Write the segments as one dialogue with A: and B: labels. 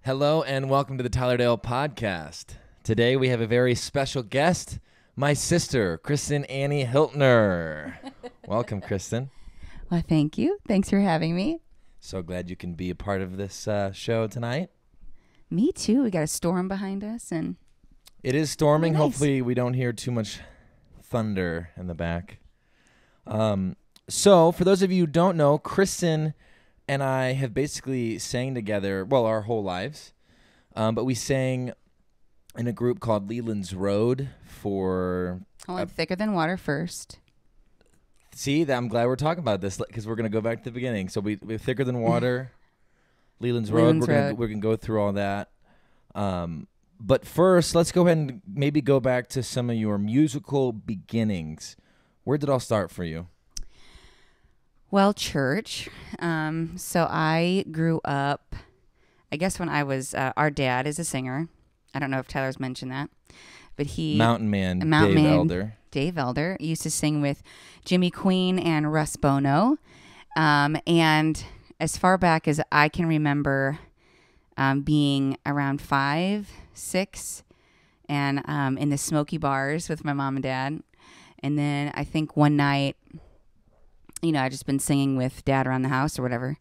A: Hello and welcome to the Tylerdale Podcast. Today we have a very special guest, my sister, Kristen Anne Hiltner. Welcome, Kristen.
B: Well, thank you. Thanks for having me.
A: So glad you can be a part of this show tonight.
B: Me too. We got a storm behind us, and
A: it is storming.
B: Nice.
A: Hopefully we don't hear too much thunder in the back. So for those of you who don't know, Kristen and I have basically sang together, well, our whole lives. But we sang in a group called Leland's Road for...
B: Thicker Than Water first.
A: See, I'm glad we're talking about this because we're going to go back to the beginning. So we're Thicker Than Water, Leland's Road. We're going to go through all that. But first, let's go ahead and maybe go back to some of your musical beginnings. Where did it all start for you?
B: Well, church. So I grew up, I guess when I was, our dad is a singer. I don't know if Tyler's mentioned that, but
A: Mountain Man, Dave Elder used to sing with Jimmy Queen and Russ Bono.
B: And as far back as I can remember, being around 5, 6, and in the smoky bars with my mom and dad. And then I think one night, I just been singing with dad around the house or whatever.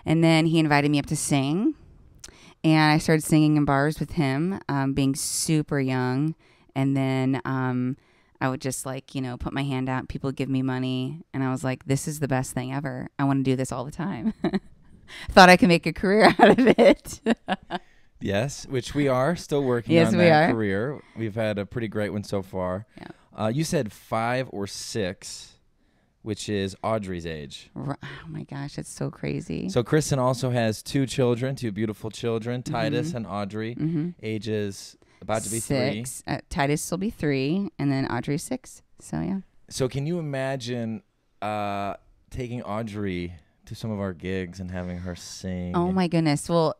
B: And then he invited me up to sing. And I started singing in bars with him, being super young. And then I would just put my hand out. People would give me money. And I was like, this is the best thing ever. I want to do this all the time. Thought I could make a career out of it.
A: Yes, which we are still working on that career. We've had a pretty great one so far. Yeah. You said 5 or 6. Which is Audrey's age.
B: Oh my gosh, that's so crazy.
A: So Kristen also has 2 children, 2 beautiful children, Titus and Audrey, ages about to be
B: 6. 3. Titus will be 3, and then Audrey's 6. So yeah.
A: So can you imagine taking Audrey to some of our gigs and having her sing?
B: Oh my goodness. Well,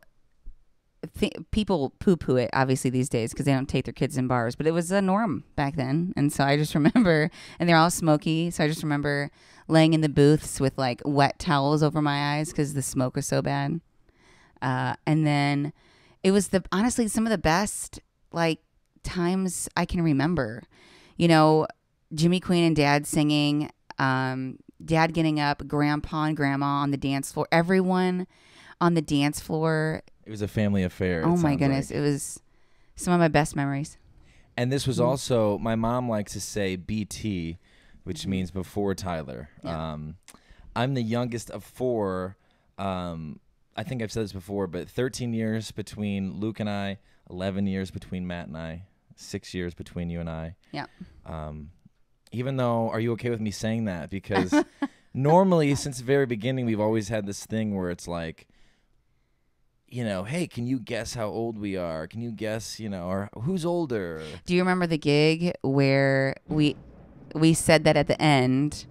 B: people poo-poo it obviously these days because they don't take their kids in bars, but it was a norm back then. And so I just remember, and they're all smoky, so I just remember laying in the booths with wet towels over my eyes because the smoke was so bad. And then it was honestly some of the best times I can remember. Jimmy Queen and dad singing, dad getting up, grandpa and grandma on the dance floor, everyone on the dance floor.
A: It was a family affair.
B: Oh my goodness. It was some of my best memories.
A: And this was also, my mom likes to say BT, which means before Tyler. Yeah. I'm the youngest of 4. I think I've said this before, but 13 years between Luke and I, 11 years between Matt and I, 6 years between you and I.
B: Yeah.
A: Even though, are you okay with me saying that? Because normally, since the very beginning, we've always had this thing where it's like, hey, can you guess how old we are? Can you guess, or who's older?
B: Do you remember the gig where we said that at the end,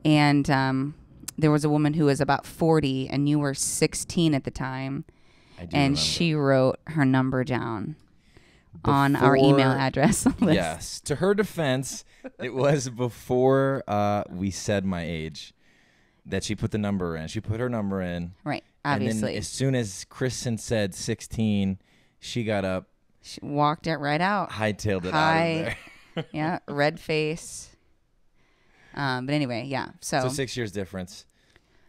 B: and there was a woman who was about 40, and you were 16 at the time, and remember. She wrote her number down on our email address list.
A: Yes. To her defense, it was before we said my age that she put the number in. She put her number in.
B: Right. Obviously.
A: And then as soon as Kristen said 16, she got up.
B: She walked it right out.
A: Hightailed it out of there.
B: Yeah, red face. But anyway, yeah. So
A: 6 years difference.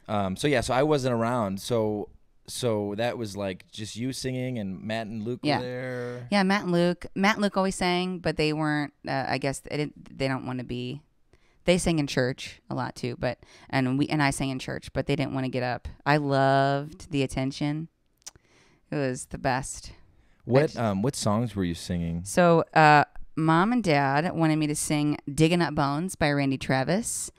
A: So I wasn't around. So that was just you singing and Matt and Luke were there.
B: Yeah, Matt and Luke. Matt and Luke always sang, but they weren't. I guess they don't want to be. They sang in church a lot too, and I sang in church, but they didn't want to get up. I loved the attention. It was the best.
A: What songs were you singing?
B: So, Mom and Dad wanted me to sing "Digging Up Bones" by Randy Travis.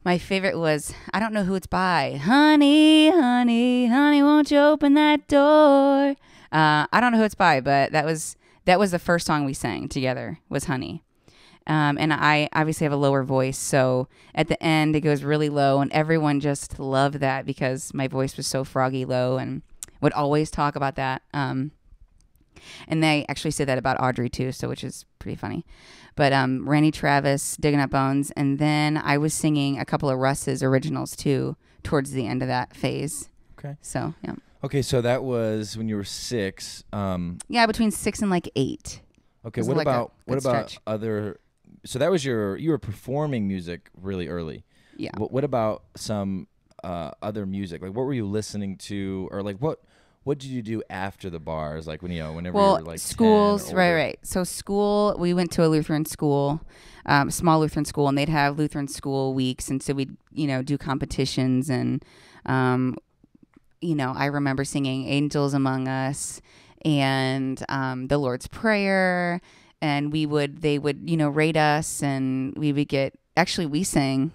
B: My favorite was, I don't know who it's by. Honey, honey, honey, won't you open that door? I don't know who it's by, but that was the first song we sang together was Honey. And I obviously have a lower voice, so at the end it goes really low, and everyone just loved that because my voice was so froggy low and would always talk about that. And they actually said that about Audrey too, so which is pretty funny. But Randy Travis, Digging Up Bones, and then I was singing a couple of Russ's originals too towards the end of that phase.
A: Okay.
B: So, yeah.
A: Okay, so that was when you were 6.
B: Yeah, between 6 and like 8.
A: Okay,
B: was
A: what
B: like a
A: about
B: good stretch.
A: other? So that was you were performing music really early.
B: Yeah.
A: What about some other music? Like, what were you listening to, or like what did you do after the bars? Like whenever you were like
B: schools,
A: 10 or older?
B: right. So school, we went to a Lutheran school, small Lutheran school, and they'd have Lutheran school weeks, and so we'd do competitions, and I remember singing "Angels Among Us" and the Lord's Prayer, and they would rate us, and we would get. Actually, we sang.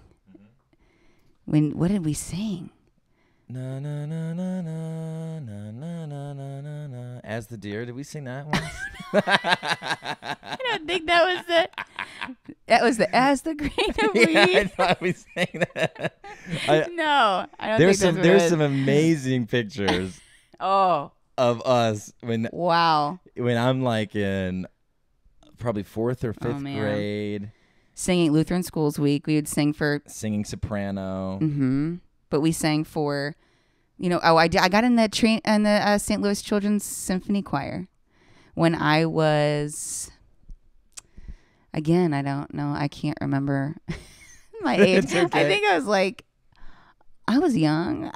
B: What did we sing?
A: Na na na na na na na na na na na. As the deer, did we sing that once?
B: I don't think that was it. That was the as the grain of wheat.
A: Yeah, I thought we sang that.
B: No, I don't
A: There's
B: think
A: there's some amazing pictures
B: Oh,
A: of us when
B: wow.
A: I'm like in probably 4th or 5th
B: man.
A: grade,
B: Singing Lutheran Schools Week. We would sing for,
A: singing soprano.
B: but we sang for, I got in the St. Louis Children's Symphony Choir when I was, again, I don't know. I can't remember my age.
A: It's okay.
B: I think I was young.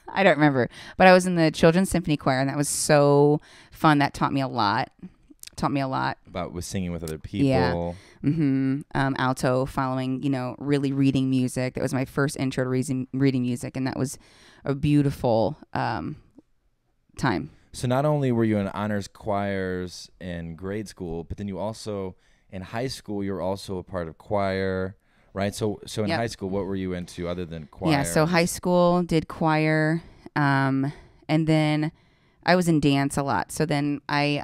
B: I don't remember, but I was in the Children's Symphony Choir, and that was so fun. That taught me a lot.
A: About with singing with other people.
B: Yeah. Alto, following, really reading music. That was my first intro to reading music, and that was a beautiful time.
A: So not only were you in honors choirs in grade school, but then you also, in high school, you were also a part of choir, right? So in
B: Yep.
A: high school, what were you into other than choir?
B: Yeah, so high school did choir, and then I was in dance a lot. So then I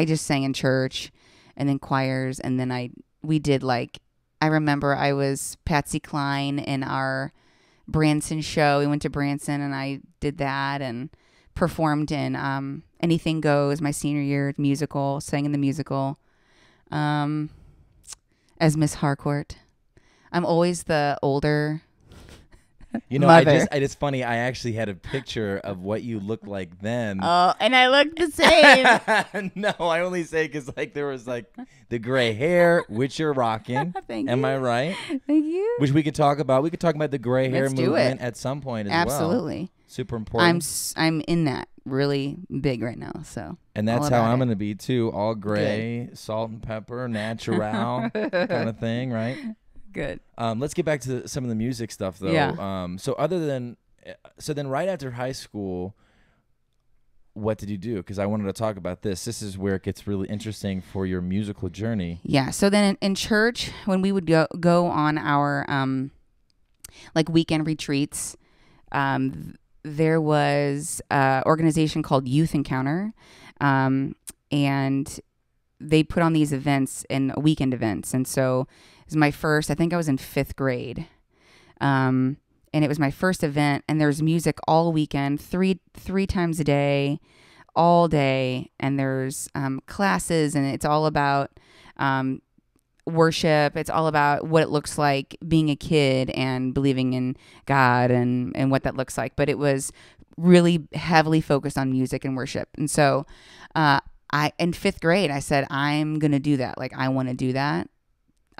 B: just sang in church, and then choirs, and then we did I remember I was Patsy Cline in our Branson show. We went to Branson, and I did that and performed in Anything Goes my senior year musical, sang in the musical as Miss Harcourt. I'm always the older mother.
A: It's funny. I actually had a picture of what you looked like then.
B: Oh, and I look the same.
A: No, I only say because there was the gray hair, which you're rocking. Am I right?
B: Thank you.
A: Which we could talk about. We could talk about the gray hair
B: Let's do
A: movement
B: it.
A: at some point as
B: Absolutely.
A: well. Super important.
B: I'm in that really big right now. So.
A: And that's
B: all
A: how
B: about
A: I'm
B: it.
A: going to be too. All gray, salt and pepper, natural kind of thing, right?
B: Good.
A: Let's get back to some of the music stuff, though.
B: Yeah.
A: So then right after high school, what did you do? Because I wanted to talk about this. This is where it gets really interesting for your musical journey.
B: Yeah. So then in church, when we would go on our weekend retreats, there was an organization called Youth Encounter, and they put on these events and weekend events. And so it was my first, I think I was in 5th grade. And it was my first event, and there's music all weekend, three times a day, all day. And there's classes, and it's all about worship. It's all about what it looks like being a kid and believing in God and what that looks like. But it was really heavily focused on music and worship. And so in 5th grade, I said, I'm going to do that. I want to do that.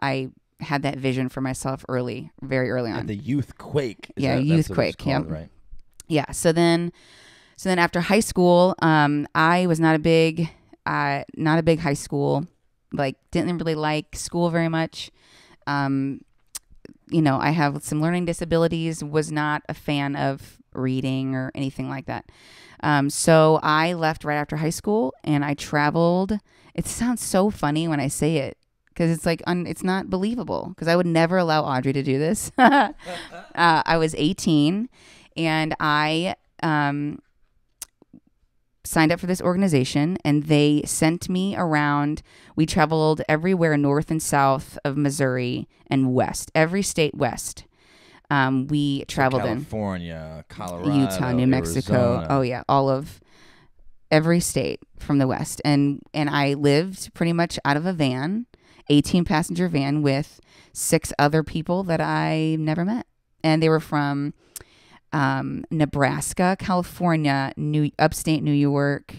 B: I had that vision for myself very early on.
A: At the Youth Quake.
B: Youth Quake.
A: Yeah.
B: Right. Yeah. So then after high school, I was not a big high school. Didn't really like school very much. I have some learning disabilities, was not a fan of reading or anything like that. So I left right after high school, and I traveled. It sounds so funny when I say it, because it's it's not believable, because I would never allow Audrey to do this. I was 18, and I signed up for this organization, and they sent me around. We traveled everywhere north and south of Missouri and west, every state west. We traveled
A: California, Colorado,
B: Utah, New Mexico.
A: Arizona.
B: Oh yeah, all of every state from the west. And I lived pretty much out of a van, 18-passenger van with 6 other people that I never met. And they were from Nebraska, California, upstate New York,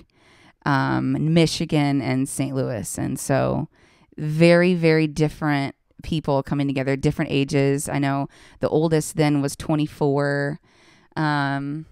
B: Michigan, and St. Louis. And so very, very different people coming together, different ages. I know the oldest then was 24. The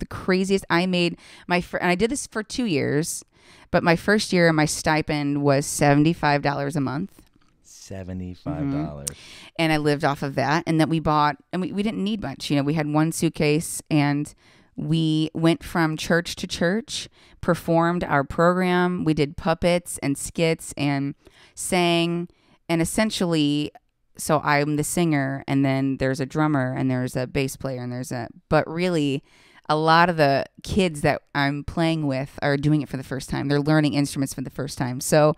B: craziest I made and I did this for 2 years, but my first year my stipend was $75 a month.
A: $75.
B: And I lived off of that. And then we bought, and we didn't need much. We had one suitcase, and we went from church to church, performed our program. We did puppets and skits and sang. And essentially, so I'm the singer, and then there's a drummer, and there's a bass player, and but really, a lot of the kids that I'm playing with are doing it for the first time. They're learning instruments for the first time. So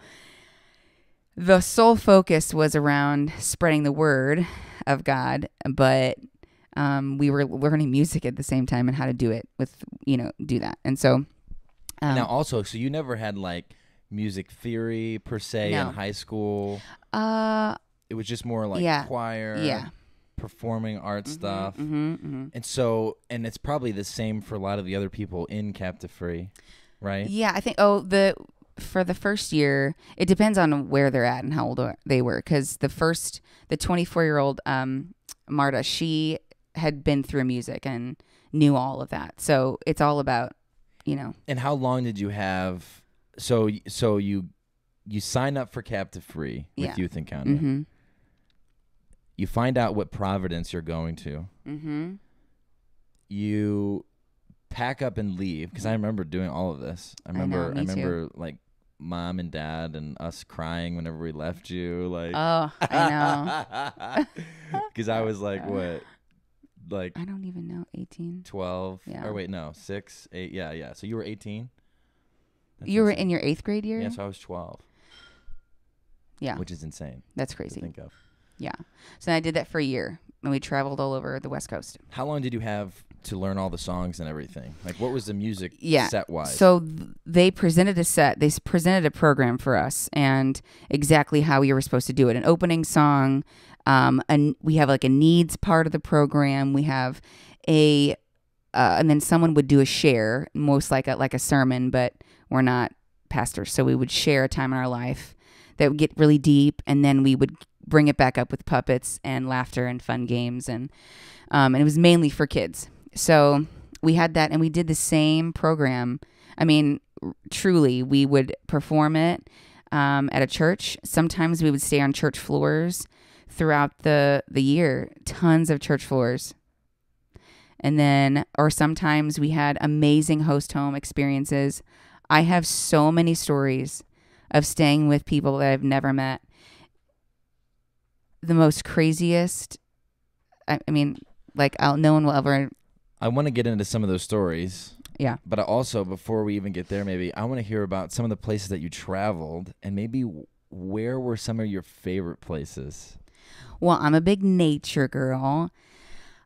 B: the sole focus was around spreading the word of God, but we were learning music at the same time and how to do it do that. And so
A: now also, so you never had like music theory per se in high school? It was just more like choir, performing arts stuff. And so, and it's probably the same for a lot of the other people in Captive Free, right?
B: Yeah, I think, for the first year, it depends on where they're at and how old they were. Because the 24-year-old Marta, she had been through music and knew all of that. So it's all about,
A: And how long did you have? So you sign up for Captive Free with Youth Encounter. You find out what Providence you're going to. You pack up and leave, because I remember doing all of this. I remember like Mom and Dad and us crying whenever we left you. Like,
B: oh, I
A: know. Because I was like, what? Like,
B: I don't even know, 18,
A: 12. Yeah. Or wait, no, 6, 8. Yeah. So you were 18.
B: You were in your 8th grade year?
A: Yeah, so I was 12.
B: Yeah.
A: Which is insane.
B: That's crazy
A: to think of.
B: Yeah. So I did that for a year, and we traveled all over the West Coast.
A: How long did you have to learn all the songs and everything? Like, what was the music set-wise?
B: So they presented a set. They presented a program for us and exactly how we were supposed to do it. An opening song. And we have like a needs part of the program. We have and then someone would do a share, most like a sermon, but we're not pastors. So we would share a time in our life that would get really deep, and then we would bring it back up with puppets and laughter and fun games. And it was mainly for kids. So we had that, and we did the same program. I mean, truly, we would perform it at a church. Sometimes we would stay on church floors throughout the year, tons of church floors. And then, or sometimes we had amazing host home experiences. I have so many stories of staying with people that I've never met. The most craziest, I mean, like no one will ever.
A: I want to get into some of those stories.
B: Yeah.
A: But also, before we even get there, maybe I want to hear about some of the places that you traveled, and maybe where were some of your favorite places?
B: Well, I'm a big nature girl.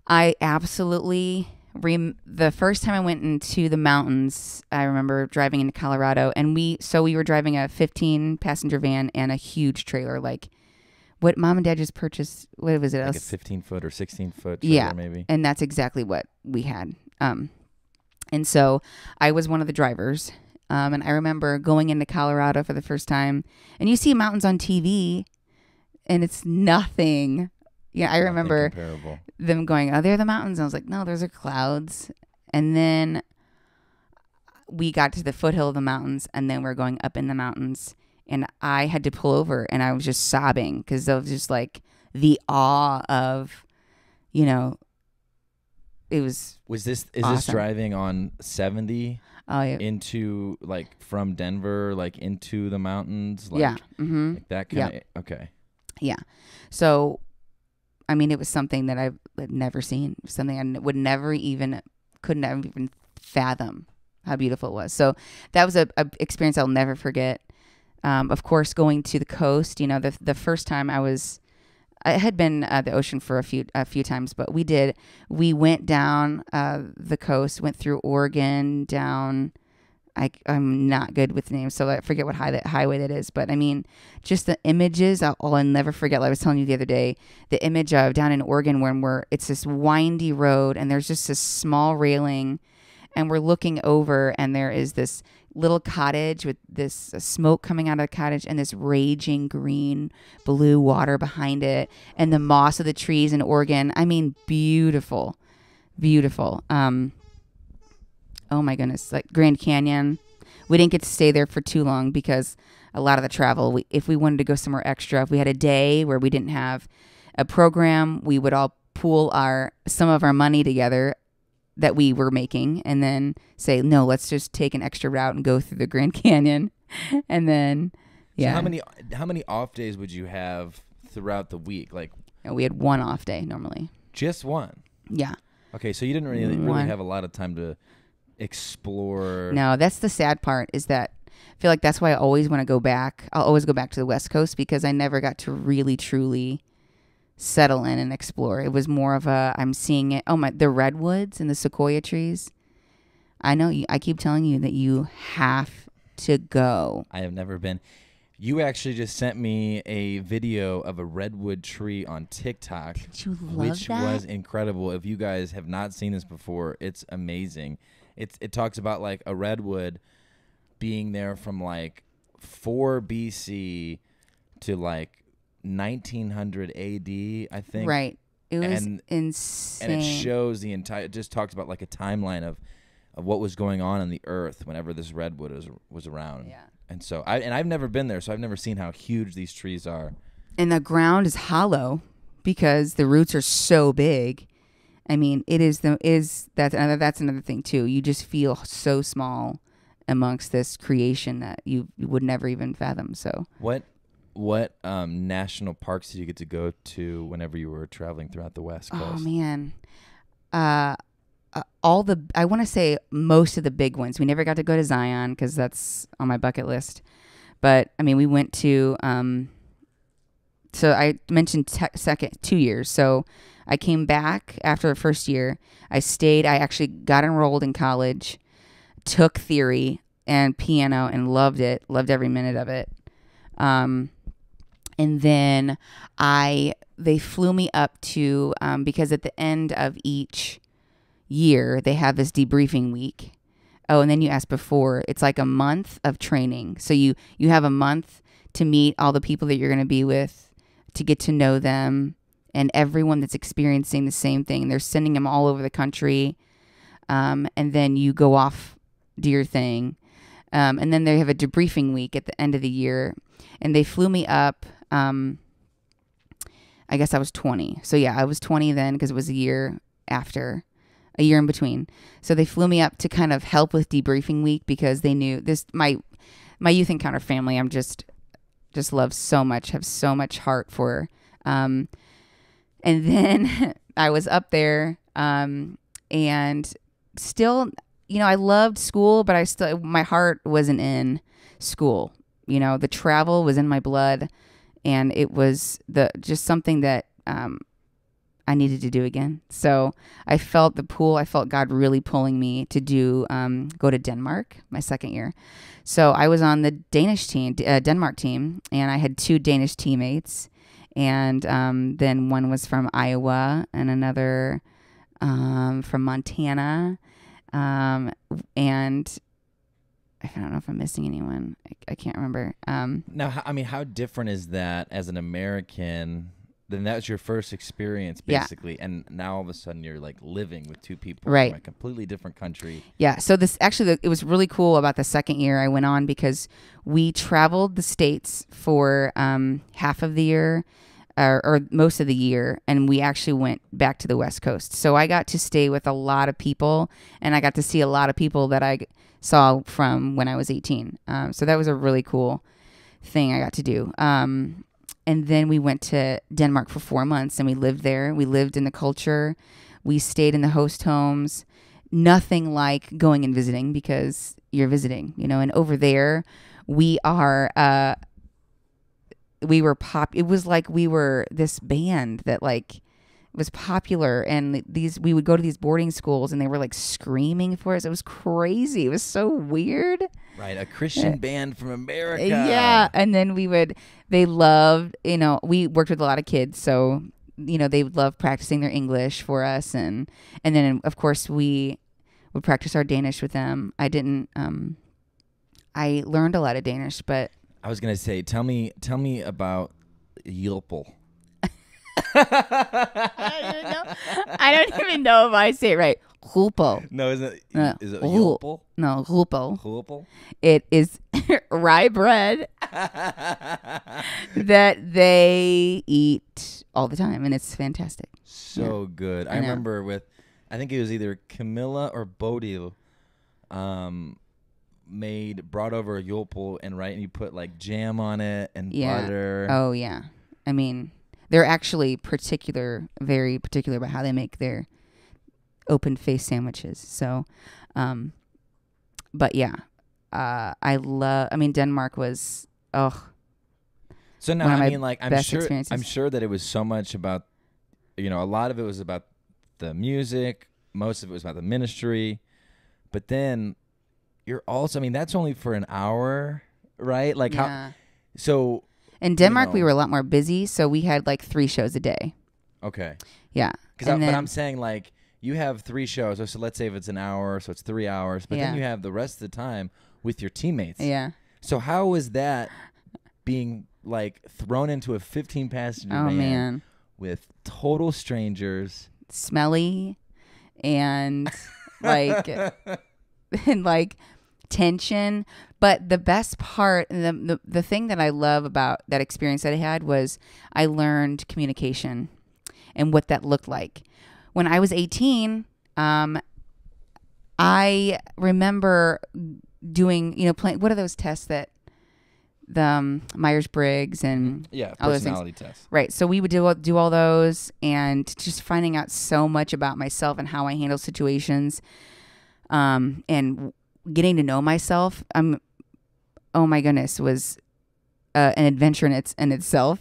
B: I absolutely the first time I went into the mountains, I remember driving into Colorado, and we were driving a 15-passenger van and a huge trailer, like what Mom and Dad just purchased. What was it?
A: Like a 15-foot or 16-foot trailer, maybe.
B: And that's exactly what we had. And so I was one of the drivers, and I remember going into Colorado for the first time, and you see mountains on TV, and it's nothing. Yeah, I remember them going, "Oh, they're the mountains." And I was like, "No, those are clouds." And then we got to the foothill of the mountains, and then we're going up in the mountains, and I had to pull over, and I was just sobbing because it was just like the awe of, it was.
A: Is
B: awesome.
A: This driving on 70?
B: Oh, yeah.
A: Into like from Denver, like into the mountains, like,
B: yeah, mm-hmm.
A: like that kind of. Okay.
B: Yeah, so. I mean, it was something that I've never seen, something I couldn't never even fathom how beautiful it was. So that was a experience I'll never forget. Of course, going to the coast, the first time I had been at the ocean for a few times, but we went down the coast, went through Oregon, down I'm not good with names, so I forget what highway that is. But I mean, just the images, I'll never forget. Like I was telling you the other day, the image of down in Oregon when it's this windy road and there's just this small railing, and we're looking over, and there is this little cottage with this smoke coming out of the cottage and this raging green blue water behind it, and the moss of the trees in Oregon. I mean, beautiful, beautiful. Oh my goodness, like Grand Canyon. We didn't get to stay there for too long because a lot of the travel, if we wanted to go somewhere extra, if we had a day where we didn't have a program, we would all pool some of our money together that we were making and then say, no, let's just take an extra route and go through the Grand Canyon. And then, yeah.
A: So how many off days would you have throughout the week? Like,
B: we had one off day normally.
A: Just one?
B: Yeah.
A: Okay, so you didn't really have a lot of time to explore.
B: No, that's the sad part, is that I feel like that's why I always want to go back. I'll always go back to the West Coast because I never got to really, truly settle in and explore. It was more of I'm seeing it. Oh, the redwoods and the sequoia trees. I know I keep telling you that you have to go.
A: I have never been. You actually just sent me a video of a redwood tree on TikTok.
B: Did you love
A: which
B: that?
A: Was incredible. If you guys have not seen this before, it's amazing. It talks about like a redwood being there from like 4 BC to like 1900 AD, I think.
B: Right. It was insane.
A: And it shows it just talks about like a timeline of what was going on the earth whenever this redwood was around.
B: Yeah.
A: And so I've never been there, so I've never seen how huge these trees are.
B: And the ground is hollow because the roots are so big. I mean, that's another thing too. You just feel so small amongst this creation that you would never even fathom. So what
A: national parks did you get to go to whenever you were traveling throughout the West Coast?
B: Oh man, I want to say most of the big ones. We never got to go to Zion because that's on my bucket list. But I mean, we went to. So I mentioned second 2 years. So I came back after the first year. I stayed. I actually got enrolled in college, took theory and piano, and loved it. Loved every minute of it. And then they flew me up to because at the end of each year they have this debriefing week. Oh, and then you asked before, it's like a month of training. So you have a month to meet all the people that you're going to be with, to get to know them and everyone that's experiencing the same thing. They're sending them all over the country. And then you go off, do your thing. And then they have a debriefing week at the end of the year. And they flew me up. I guess I was 20. So yeah, I was 20 then because it was a year in between. So they flew me up to kind of help with debriefing week because they knew this, my youth encounter family, I'm just love so much, have so much heart for. And then I was up there and still, I loved school, but my heart wasn't in school. The travel was in my blood, and it was just something that I needed to do again. So I felt the pull. I felt God really pulling me to go to Denmark my second year. So I was on the Denmark team, and I had 2 Danish teammates. And then one was from Iowa and another from Montana. And I don't know if I'm missing anyone. I can't remember.
A: Now, how different is that as an American? Then that was your first experience, basically, yeah. And now all of a sudden you're like living with 2 people
B: right.
A: from a completely different country.
B: Yeah. So it was really cool about the second year I went on because we traveled the States for half of the year or most of the year, and we actually went back to the West Coast. So I got to stay with a lot of people, and I got to see a lot of people that I saw from when I was 18. So that was a really cool thing I got to do. And then we went to Denmark for 4 months, and we lived there. We lived in the culture. We stayed in the host homes. Nothing like going and visiting because you're visiting, and over there we were it was like we were this band that like was popular, and we would go to these boarding schools, and they were like screaming for us. It was crazy. It was so weird.
A: Right, a Christian band from America.
B: Yeah, and then they loved, we worked with a lot of kids, so they would love practicing their English for us, and then of course we would practice our Danish with them. I learned a lot of Danish, but
A: I was gonna say, tell me about Yulpel.
B: I don't even know if I say it right. Hulpo.
A: No, is it Yulpel?
B: No, hulpo.
A: Hulpel?
B: It is rye bread that they eat all the time, and it's fantastic.
A: So good. I remember I think it was either Camilla or Bodil, brought over a Yulpel and you put like jam on it and butter.
B: Oh yeah. I mean, they're actually very particular about how they make their open face sandwiches. So, but yeah, Denmark was,
A: So now, I'm sure that it was so much about, a lot of it was about the music, most of it was about the ministry, but then you're also, that's only for an hour, right? Like so.
B: In Denmark, we were a lot more busy, so we had like 3 shows a day.
A: Okay.
B: Yeah.
A: But I'm saying like you have 3 shows, so let's say if it's an hour, so it's 3 hours, but then you have the rest of the time with your teammates.
B: Yeah.
A: So how is that being like thrown into a 15-passenger van with total strangers,
B: smelly, and like tension? But the best part, the thing that I love about that experience that I had was I learned communication and what that looked like. When I was 18, I remember doing, playing. What are those tests that the Myers-Briggs and all those
A: personality
B: things?
A: tests,
B: right? So we would do all those, and just finding out so much about myself and how I handle situations, and getting to know myself. Oh my goodness, was an adventure in itself.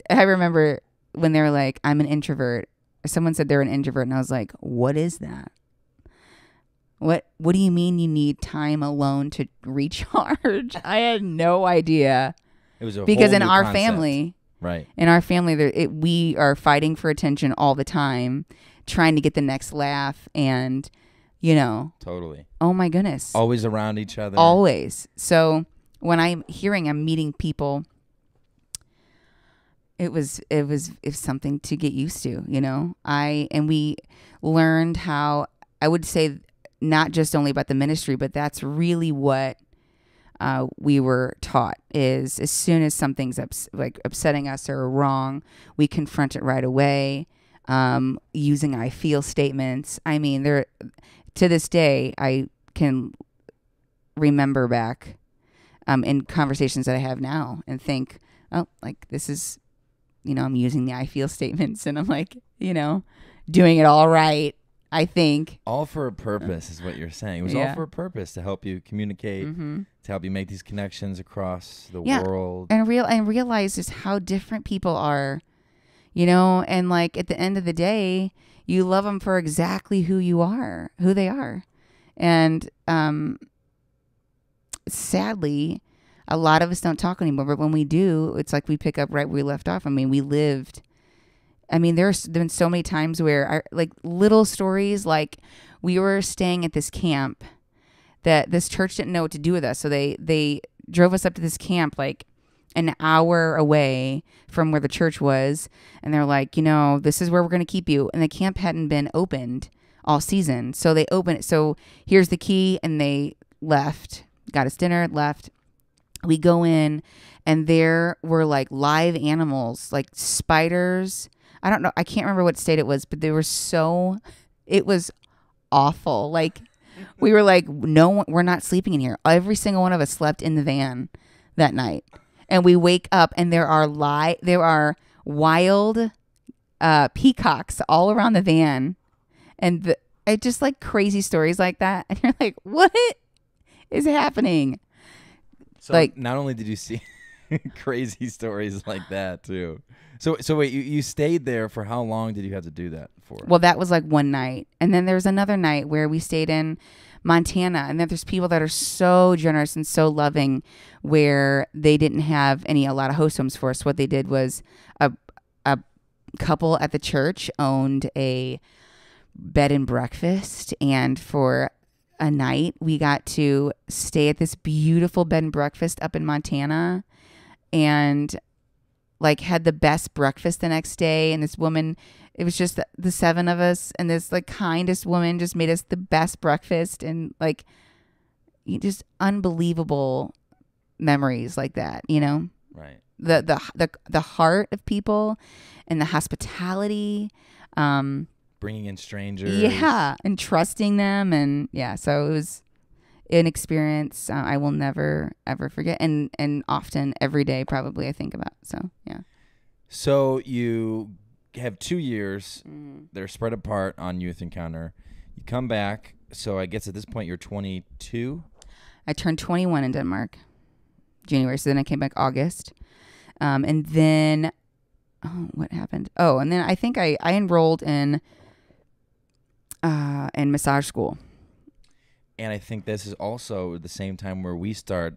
B: I remember when they were like, "I'm an introvert." Someone said they're an introvert, and I was like, "What is that? What do you mean you need time alone to recharge?" I had no idea.
A: It was
B: because in our
A: concept.
B: family,
A: right?
B: In our family, we are fighting for attention all the time, trying to get the next laugh, and
A: totally.
B: Oh my goodness,
A: always around each other.
B: Always. So when I'm meeting people, it was something to get used to, we learned how, I would say, not just only about the ministry, but that's really what we were taught, is as soon as something's upsetting us or wrong, we confront it right away, using I feel statements. To this day, I can remember back in conversations that I have now and think, oh, like this is, I'm using the I feel statements, and I'm like, doing it all right, I think.
A: All for a purpose is what you're saying. It was all for a purpose, to help you communicate, to help you make these connections across the world.
B: And realize just how different people are, and like at the end of the day, you love them for exactly who they are. And sadly, a lot of us don't talk anymore, but when we do, it's like we pick up right where we left off. There's been so many times where little stories, like we were staying at this camp that this church didn't know what to do with us. So they drove us up to this camp like an hour away from where the church was. And they're like, this is where we're going to keep you. And the camp hadn't been opened all season. So they opened it. So here's the key. And they left, got us dinner, left. We go in, and there were like live animals, like spiders. I don't know. I can't remember what state it was, but it was awful. Like we were like, no, we're not sleeping in here. Every single one of us slept in the van that night. And we wake up, and there are wild peacocks all around the van, and it's just like crazy stories like that. And you're like, what is happening?
A: So like, not only did you see crazy stories like that too. So wait, you stayed there for how long did you have to do that for?
B: Well, that was like one night. And then there's another night where we stayed in Montana. And then there's people that are so generous and so loving where they didn't have a lot of host homes for us. What they did was a couple at the church owned a bed and breakfast. And for a night, we got to stay at this beautiful bed and breakfast up in Montana and like had the best breakfast the next day. And this woman, it was just the seven of us, and this like kindest woman just made us the best breakfast, and like just unbelievable memories like that,
A: Right.
B: The heart of people and the hospitality,
A: Bringing in strangers.
B: yeah, and trusting them. And yeah, so it was an experience I will never ever forget, and often every day probably I think about. So yeah.
A: So you have 2 years. They're spread apart on Youth Encounter. You come back. So I guess at this point you're 22.
B: I turned 21 in Denmark, January. So then I came back August, and then what happened? Oh, and then I think I enrolled in massage school.
A: And I think this is also the same time where we start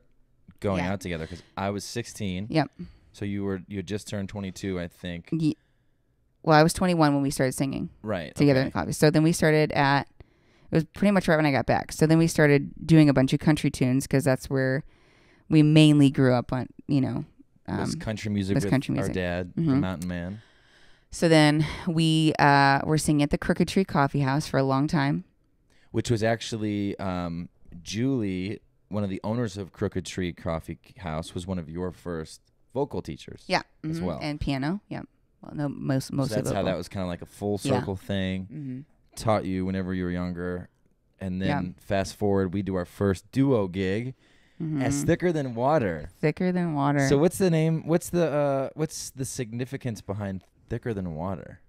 A: going out together, because I was 16.
B: Yep.
A: So you had just turned 22, I think.
B: Well, I was 21 when we started singing.
A: Right.
B: Together in coffee. So then we started it was pretty much right when I got back. So then we started doing a bunch of country tunes, because that's where we mainly grew up on,
A: was country music with our dad, the Mountain Man.
B: So then we were singing at the Crooked Tree Coffee House for a long time.
A: Which was actually Julie, one of the owners of Crooked Tree Coffee House, was one of your first vocal teachers.
B: Yeah.
A: As well.
B: And piano. Yeah. Well, no, most
A: so that's
B: vocal.
A: how that was kind of like a full circle thing. Taught you whenever you were younger. And then fast forward, we do our first duo gig as Thicker Than Water.
B: Thicker Than Water.
A: So what's the name? What's the significance behind Thicker Than Water?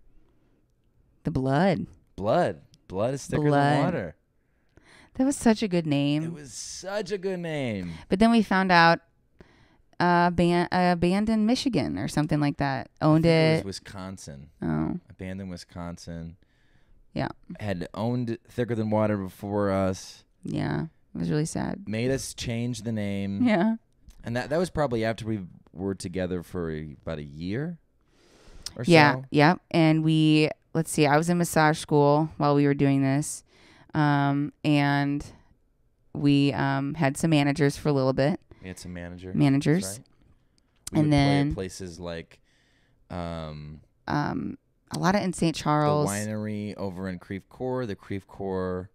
B: The blood.
A: Blood is thicker than water.
B: That was such a good name.
A: It was such a good name.
B: But then we found out a band in Michigan or something like that owned it.
A: It was Wisconsin.
B: Oh.
A: A band in Wisconsin.
B: Yeah.
A: Had owned Thicker Than Water before us.
B: Yeah. It was really sad.
A: Made us change the name.
B: Yeah.
A: And that was probably after we were together for about a year or so.
B: Yeah. And let's see, I was in massage school while we were doing this. And we had some managers for a little bit.
A: We had some managers.
B: Right.
A: And then play at places like
B: a lot of in St. Charles.
A: The winery over in Creve Coeur, the Creve Coeur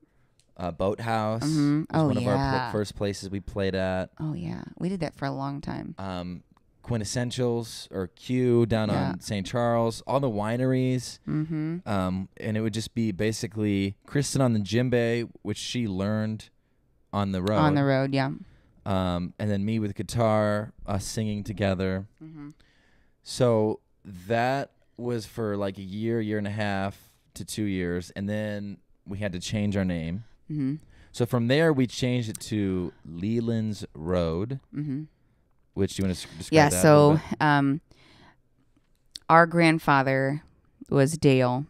A: Boathouse.
B: Was
A: one of our first places we played at.
B: Oh yeah, we did that for a long time.
A: Quintessentials or Q down on St. Charles, all the wineries. And it would just be basically Kristen on the djembe, which she learned on the road.
B: On the road, yeah.
A: And then me with guitar, us singing together. So that was for like a year and a half to 2 years. And then we had to change our name. So from there, we changed it to Leland's Road. Which do you want to describe that?
B: So our grandfather was Dale.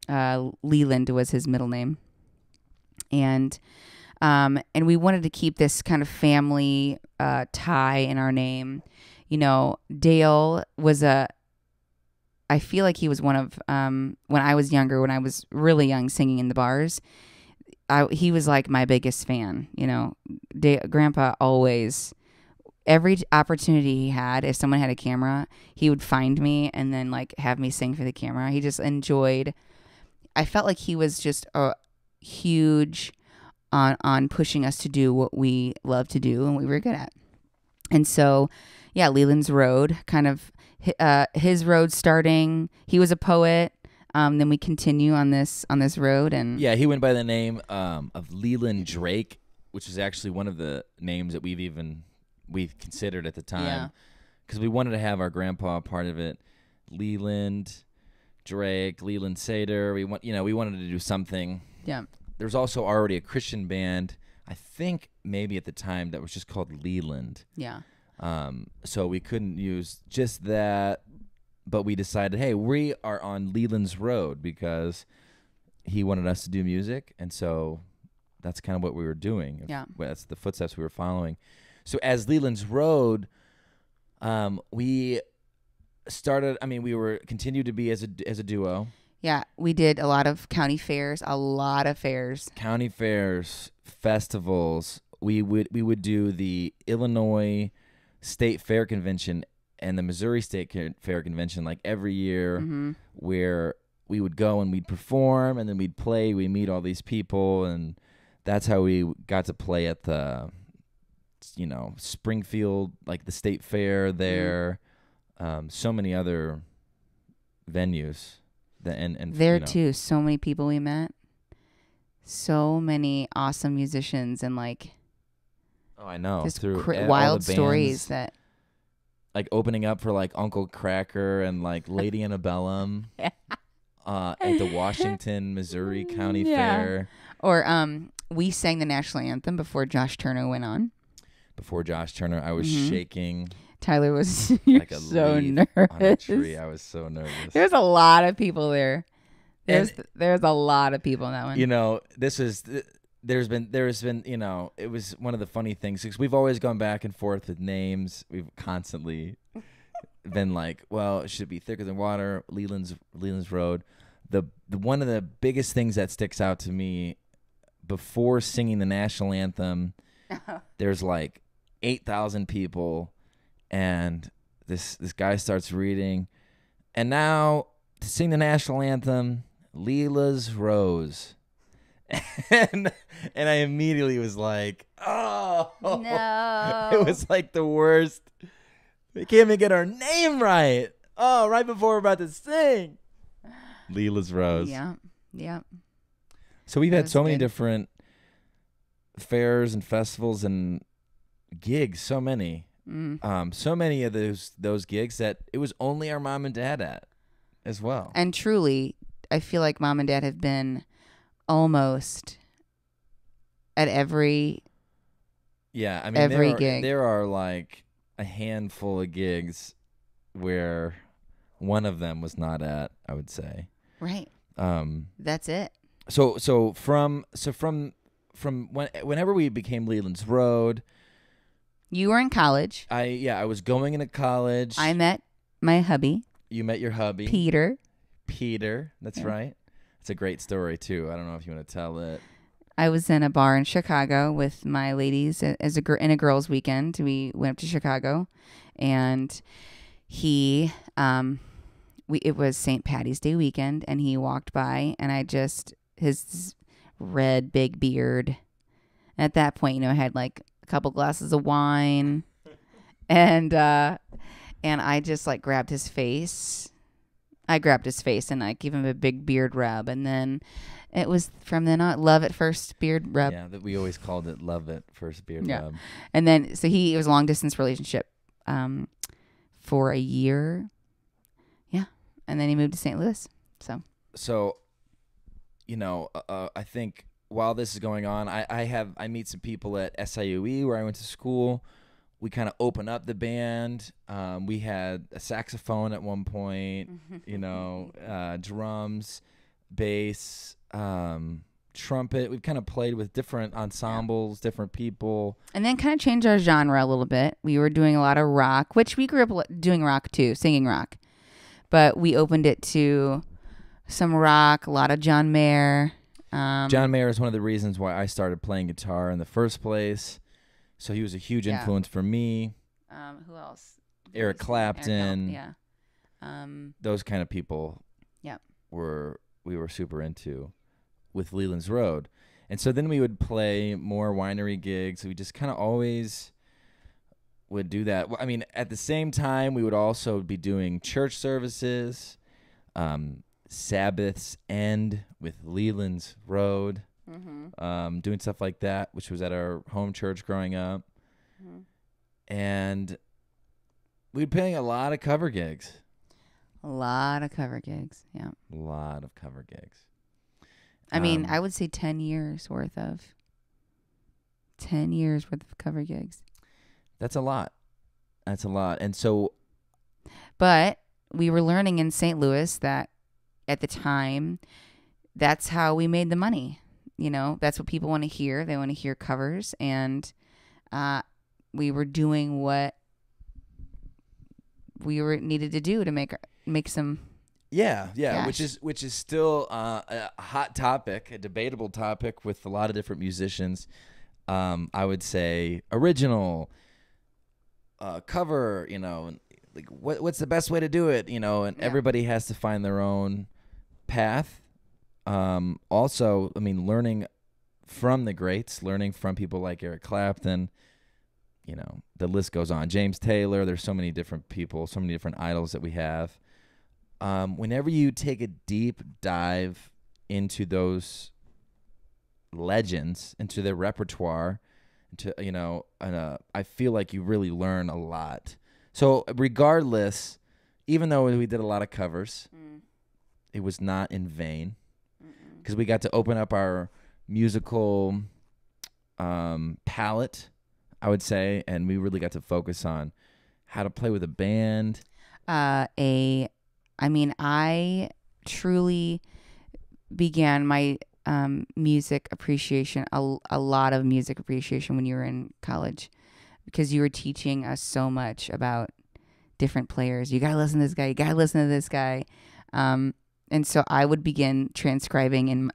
B: Leland was his middle name. And we wanted to keep this kind of family tie in our name. Dale was I feel like he was one of, when I was younger, when I was really young singing in the bars, he was like my biggest fan. Grandpa always, every opportunity he had, if someone had a camera, he would find me and then like have me sing for the camera. He just enjoyed, I felt like he was just a huge on pushing us to do what we love to do and we were good at. And so, yeah, Leland's Road, kind of his road starting. He was a poet. Then we continue on this road, and
A: he went by the name of Leland Drake, which is actually one of the names that we considered at the time, because we wanted to have our grandpa part of it. Leland Drake, Leland Sater. We wanted to do something.
B: Yeah.
A: There's also already a Christian band, I think maybe at the time, that was just called Leland.
B: Yeah.
A: So we couldn't use just that, but we decided, hey, we are on Leland's Road because he wanted us to do music, and so that's kind of what we were doing.
B: Yeah.
A: That's the footsteps we were following. So as Leland's Road, we started. I mean, we were continued to be as a duo.
B: Yeah, we did a lot of county fairs,
A: County fairs, festivals. We would do the Illinois State Fair Convention and the Missouri State Fair Convention like every year, where we would go and we'd perform and then we'd play. We meet all these people, and that's how we got to play at the, Springfield, like the State Fair there. So many other venues. And
B: there too, so many people we met, so many awesome musicians, and like,
A: oh, I know,
B: just
A: through
B: wild stories that,
A: like opening up for like Uncle Cracker and like Lady Antebellum at the Washington, Missouri County Fair.
B: Or we sang the national anthem before Josh Turner went on.
A: Before Josh Turner, I was shaking.
B: Tyler was
A: like a
B: so
A: leaf
B: nervous.
A: on a tree. I was so nervous.
B: There's a lot of people there. There's a lot of people in that one.
A: There's been, it was one of the funny things because we've always gone back and forth with names. We've constantly been like, well, it should be Thicker Than Water, Leland's Road. The one of the biggest things that sticks out to me before singing the national anthem, there's like 8,000 people. And this guy starts reading, and now to sing the national anthem, Leela's Rose. and I immediately was like, oh,
B: no.
A: It was like the worst. We can't even get our name right. Oh, right before we're about to sing. Leela's Rose.
B: Yeah.
A: So we've had so many different fairs and festivals and gigs, so many. So many of those gigs that it was only our mom and dad at as well.
B: And truly, I feel like mom and dad have been almost at every gig.
A: There are like a handful of gigs where one of them was not at, I would say.
B: Right. That's it.
A: So from whenever we became Leland's Road.
B: You were in college.
A: I was going into college.
B: I met my hubby.
A: You met your hubby.
B: Peter.
A: That's right. It's a great story, too. I don't know if you want to tell it.
B: I was in a bar in Chicago with my ladies in a girls' weekend. We went up to Chicago, and it was St. Patty's Day weekend, and he walked by, and his red big beard. At that point, I had like a couple glasses of wine, and I just like grabbed his face. I grabbed his face and I gave him a big beard rub, and then it was from then on love at first beard rub.
A: Yeah, that we always called it love at first beard rub.
B: And then it was a long distance relationship for a year. Yeah, and then he moved to St. Louis. So I think while this is going on, I meet some people at SIUE where I went to school. We kind of open up the band. We had a saxophone at one point, drums, bass, trumpet. We've kind of played with different ensembles, different people. And then kind of changed our genre a little bit. We were doing a lot of rock, which we grew up doing rock too, singing rock. But we opened it to some rock, a lot of John Mayer.
A: John Mayer is one of the reasons why I started playing guitar in the first place. So he was a huge influence for me.
B: Who else?
A: Eric Clapton.
B: Yeah.
A: Those kind of people.
B: Yeah.
A: We were super into with Leland's Road. And so then we would play more winery gigs. We just kind of always would do that. I mean, at the same time, we would also be doing church services. Sabbaths End with Leland's Road. Mm-hmm. Doing stuff like that, which was at our home church growing up. Mm-hmm. And we'd play a lot of cover gigs.
B: A lot of cover gigs, yeah.
A: A lot of cover gigs.
B: I mean, I would say 10 years worth of cover gigs.
A: That's a lot. That's a lot. And so,
B: but we were learning in St. Louis that at the time, that's how we made the money. You know, that's what people want to hear. They want to hear covers, and we were doing what we were needed to do to make some.
A: Yeah,
B: cash.
A: which is still a hot topic, a debatable topic with a lot of different musicians. I would say original, cover. You know, like what's the best way to do it? You know, and everybody has to find their own path. Also, I mean, learning from the greats, learning from people like Eric Clapton. You know, the list goes on. James Taylor. There's so many different people, so many different idols that we have. Whenever you take a deep dive into those legends, into their repertoire, I feel like you really learn a lot. So regardless, even though we did a lot of covers, it was not in vain, because we got to open up our musical palette, I would say, and we really got to focus on how to play with a band.
B: I truly began my music appreciation, a lot of music appreciation when you were in college, because you were teaching us so much about different players. You got to listen to this guy. You got to listen to this guy. And so I would begin transcribing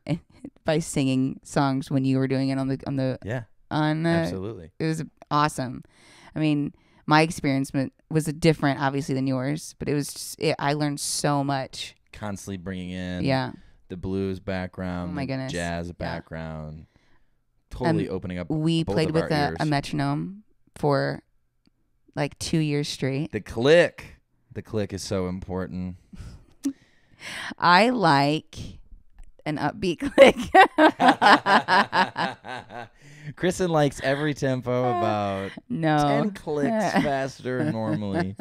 B: by singing songs when you were doing it on the
A: Absolutely.
B: It was awesome. I mean, my experience was different, obviously, than yours, but it was just, I learned so much.
A: Constantly bringing in the blues background,
B: oh my goodness,
A: jazz background, totally opening up.
B: We
A: both
B: played
A: of
B: with
A: our
B: a metronome for like 2 years straight.
A: The click is so important.
B: I like an upbeat click.
A: Kristen likes every tempo about 10 clicks faster normally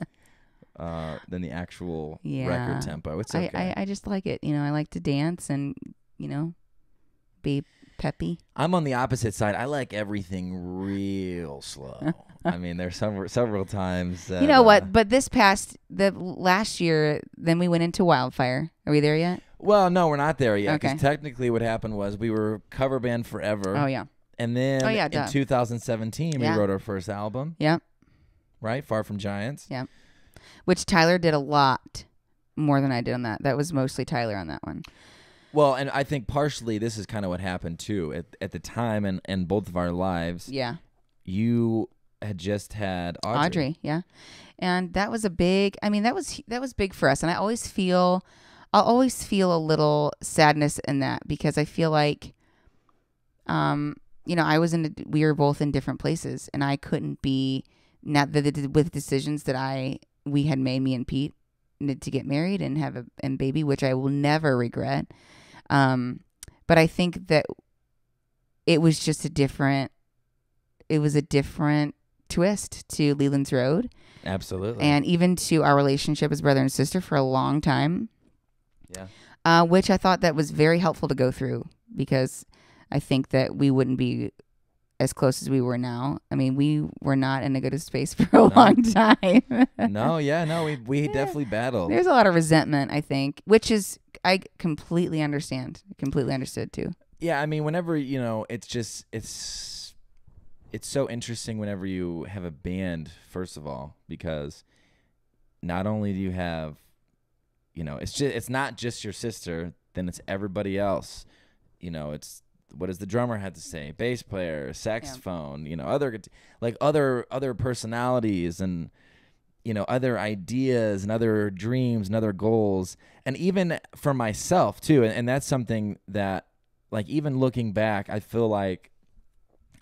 A: than the actual record tempo. It's okay.
B: I just like it. You know, I like to dance and, you know, be peppy.
A: I'm on the opposite side. I like everything real slow. I mean, there's several times.
B: You know what? But the last year, then we went into Wildfire. Are we there yet?
A: Well, no, we're not there yet. Because
B: Okay.
A: technically what happened was we were cover band forever.
B: Oh, yeah.
A: And then in 2017, we
B: Yeah.
A: wrote our first album.
B: Yeah.
A: Right? Far From Giants.
B: Yeah. Which Tyler did a lot more than I did on that. That was mostly Tyler on that one.
A: Well, and I think partially this is kind of what happened too. At the time and both of our lives,
B: Yeah.
A: you had just had Audrey.
B: Yeah. And that was a big, I mean, that was big for us. And I'll always feel a little sadness in that, because I feel like, you know, we were both in different places, and I couldn't be, not with decisions that we had made, me and Pete, to get married and have a baby, which I will never regret. But I think that it was just a different twist to Leland's Road.
A: Absolutely.
B: And even to our relationship as brother and sister for a long time.
A: Yeah.
B: Which I thought that was very helpful to go through, because I think that we wouldn't be as close as we were now. I mean, we were not in a good space for a long time.
A: We definitely battled.
B: There's a lot of resentment, I think, which is, I completely understood too.
A: Yeah, I mean, whenever, you know, it's so interesting whenever you have a band, first of all, because not only do you have, you know, it's not just your sister, then it's everybody else. You know, it's, what does the drummer have to say? Bass player, saxophone, you know, other personalities, and, you know, other ideas and other dreams and other goals. And even for myself too. And that's something that, like, even looking back, I feel like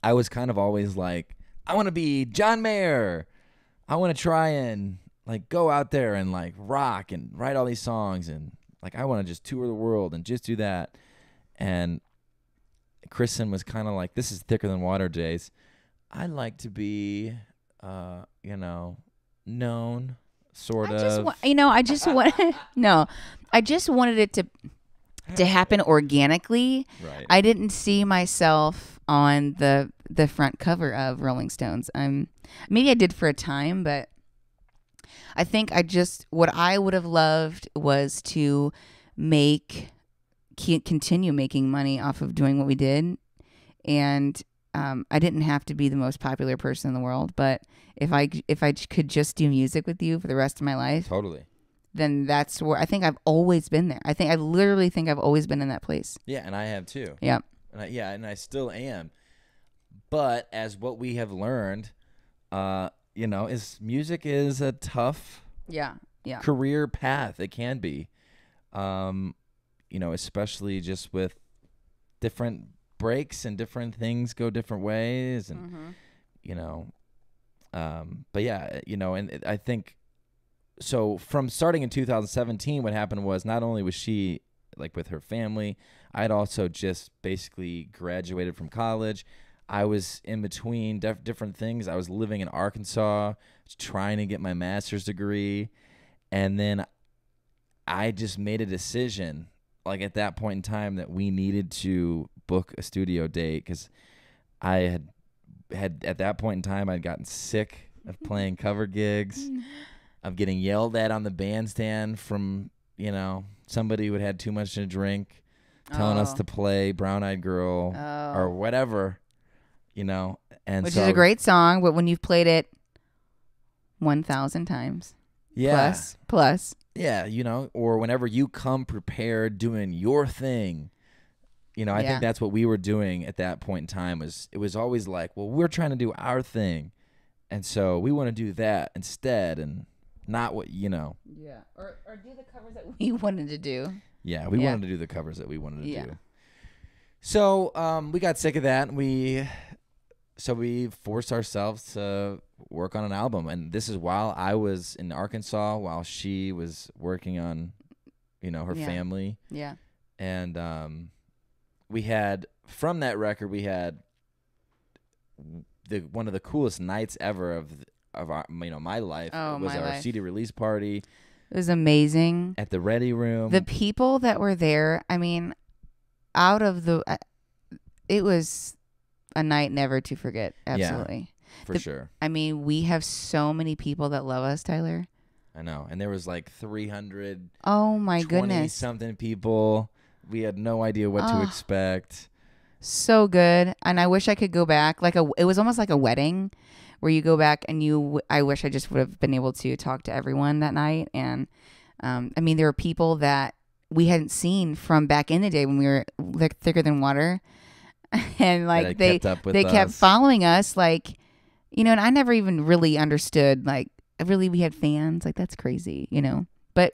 A: I was kind of always like, I want to be John Mayer. I want to try and, like, go out there and, like, rock and write all these songs, and, like, I want to just tour the world and just do that. And Kristen was kind of like, this is thicker than water days. I'd like to be, you know, known, sort of.
B: I just wanted it to happen organically.
A: Right.
B: I didn't see myself on the front cover of Rolling Stones. Maybe I did for a time, but I think what I would have loved was to continue making money off of doing what we did. And I didn't have to be the most popular person in the world, but if I could just do music with you for the rest of my life,
A: Totally.
B: then that's where I think I've always been there. I literally think I've always been in that place.
A: Yeah, and I have too.
B: Yeah.
A: And I still am. But as what we have learned, is music is a tough career path. It can be, especially just with different breaks and different things go different ways, and but yeah, and I think so. From starting in 2017, what happened was not only was she like with her family, I had also just basically graduated from college. I was in between different things. I was living in Arkansas, trying to get my master's degree. And then I just made a decision, like at that point in time, that we needed to book a studio date because I had at that point in time, I'd gotten sick of playing cover gigs, of getting yelled at on the bandstand from, somebody who had had too much to drink, telling us to play Brown Eyed Girl or whatever. And
B: which is a great song, but when you've played it 1,000 times, plus,
A: yeah, or whenever you come prepared doing your thing, I think that's what we were doing at that point in time. It was always like, well, we're trying to do our thing, and so we want to do that instead, and not what
B: or do the covers that we wanted to do.
A: Yeah, we wanted to do the covers that we wanted to do. So we got sick of that, and we forced ourselves to work on an album. And this is while I was in Arkansas, while she was working on, her family.
B: Yeah.
A: And we had, from that record, we had one of the coolest nights ever of our, my life. It was our CD release party.
B: It was amazing.
A: At the Ready Room.
B: The people that were there, I mean, it was a night never to forget. Absolutely.
A: Yeah, for sure.
B: I mean, we have so many people that love us, Tyler.
A: I know. And there was like 300.
B: Oh my goodness.
A: Something people. We had no idea what to expect.
B: So good. And I wish I could go back. It was almost like a wedding where you go back and I wish I just would have been able to talk to everyone that night. And I mean, there were people that we hadn't seen from back in the day when we were like thicker than water. And like they kept following us, like, and I never even really understood, like, really we had fans, like, that's crazy, but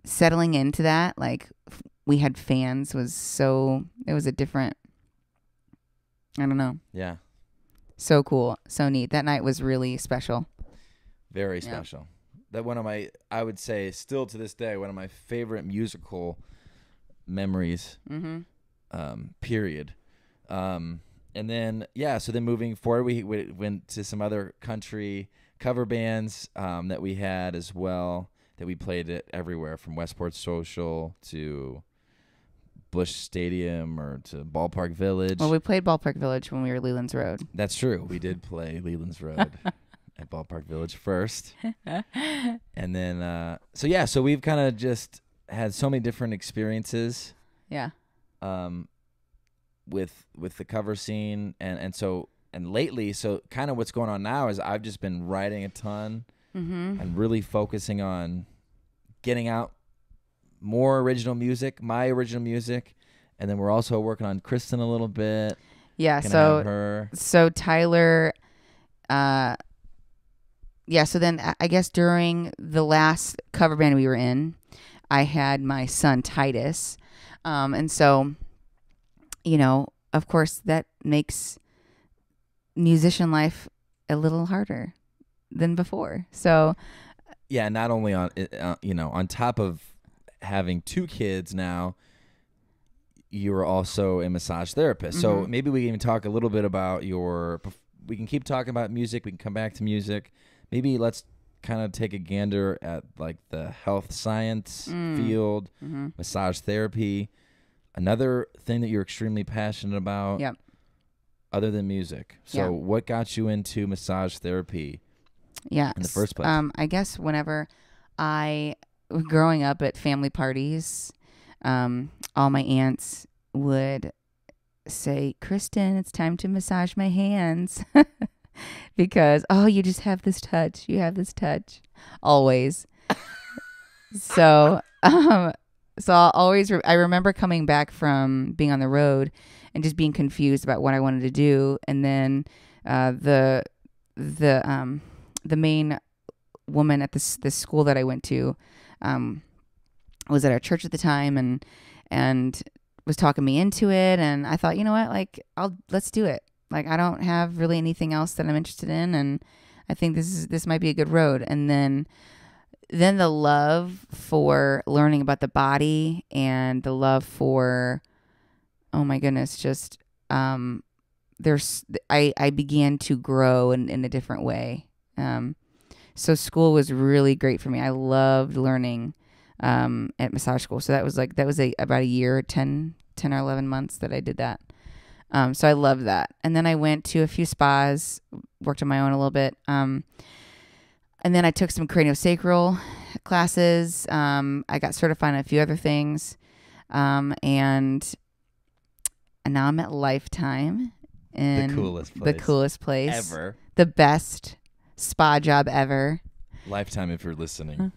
B: settling into that, like, we had fans it was a different, I don't know.
A: Yeah.
B: So cool. So neat. That night was really special.
A: Very special. That I would say still to this day, one of my favorite musical memories, period. And then, so then moving forward, we went to some other country cover bands that we had as well, that we played it everywhere, from Westport Social to Busch Stadium or to Ballpark Village.
B: Well, we played Ballpark Village when we were Leland's Road.
A: That's true. We did play Leland's Road at Ballpark Village first. And then, so we've kind of just had so many different experiences.
B: Yeah.
A: With the cover scene, and lately, so kind of what's going on now is I've just been writing a ton and really focusing on getting out more original music, my original music, and then we're also working on Kristen a little bit.
B: Yeah. So Tyler, so then I guess during the last cover band we were in, I had my son Titus, and so, of course that makes musician life a little harder than before. So
A: yeah, not only on on top of having 2 kids now, you're also a massage therapist. So maybe we can even talk a little bit about we can keep talking about music, we can come back to music. Maybe let's kind of take a gander at like the health science field, massage therapy, another thing that you're extremely passionate about.
B: Yep.
A: other than music. So what got you into massage therapy in the first place?
B: I guess whenever growing up at family parties, all my aunts would say, Kristen, it's time to massage my hands. Because, you just have this touch. You have this touch. Always. So I'll always, I remember coming back from being on the road and just being confused about what I wanted to do. And then the main woman at this school that I went to was at our church at the time and was talking me into it. And I thought, you know what, like, let's do it. Like, I don't have really anything else that I'm interested in, and I think this might be a good road. And then the love for learning about the body and the love for, oh my goodness, just I began to grow in a different way. So school was really great for me. I loved learning at massage school. So that was about a year, 10 or 11 months that I did that. So I loved that. And then I went to a few spas, worked on my own a little bit. And then I took some craniosacral classes. I got certified in a few other things. And now I'm at Lifetime. In the coolest place.
A: Ever.
B: The best spa job ever.
A: Lifetime, if you're listening.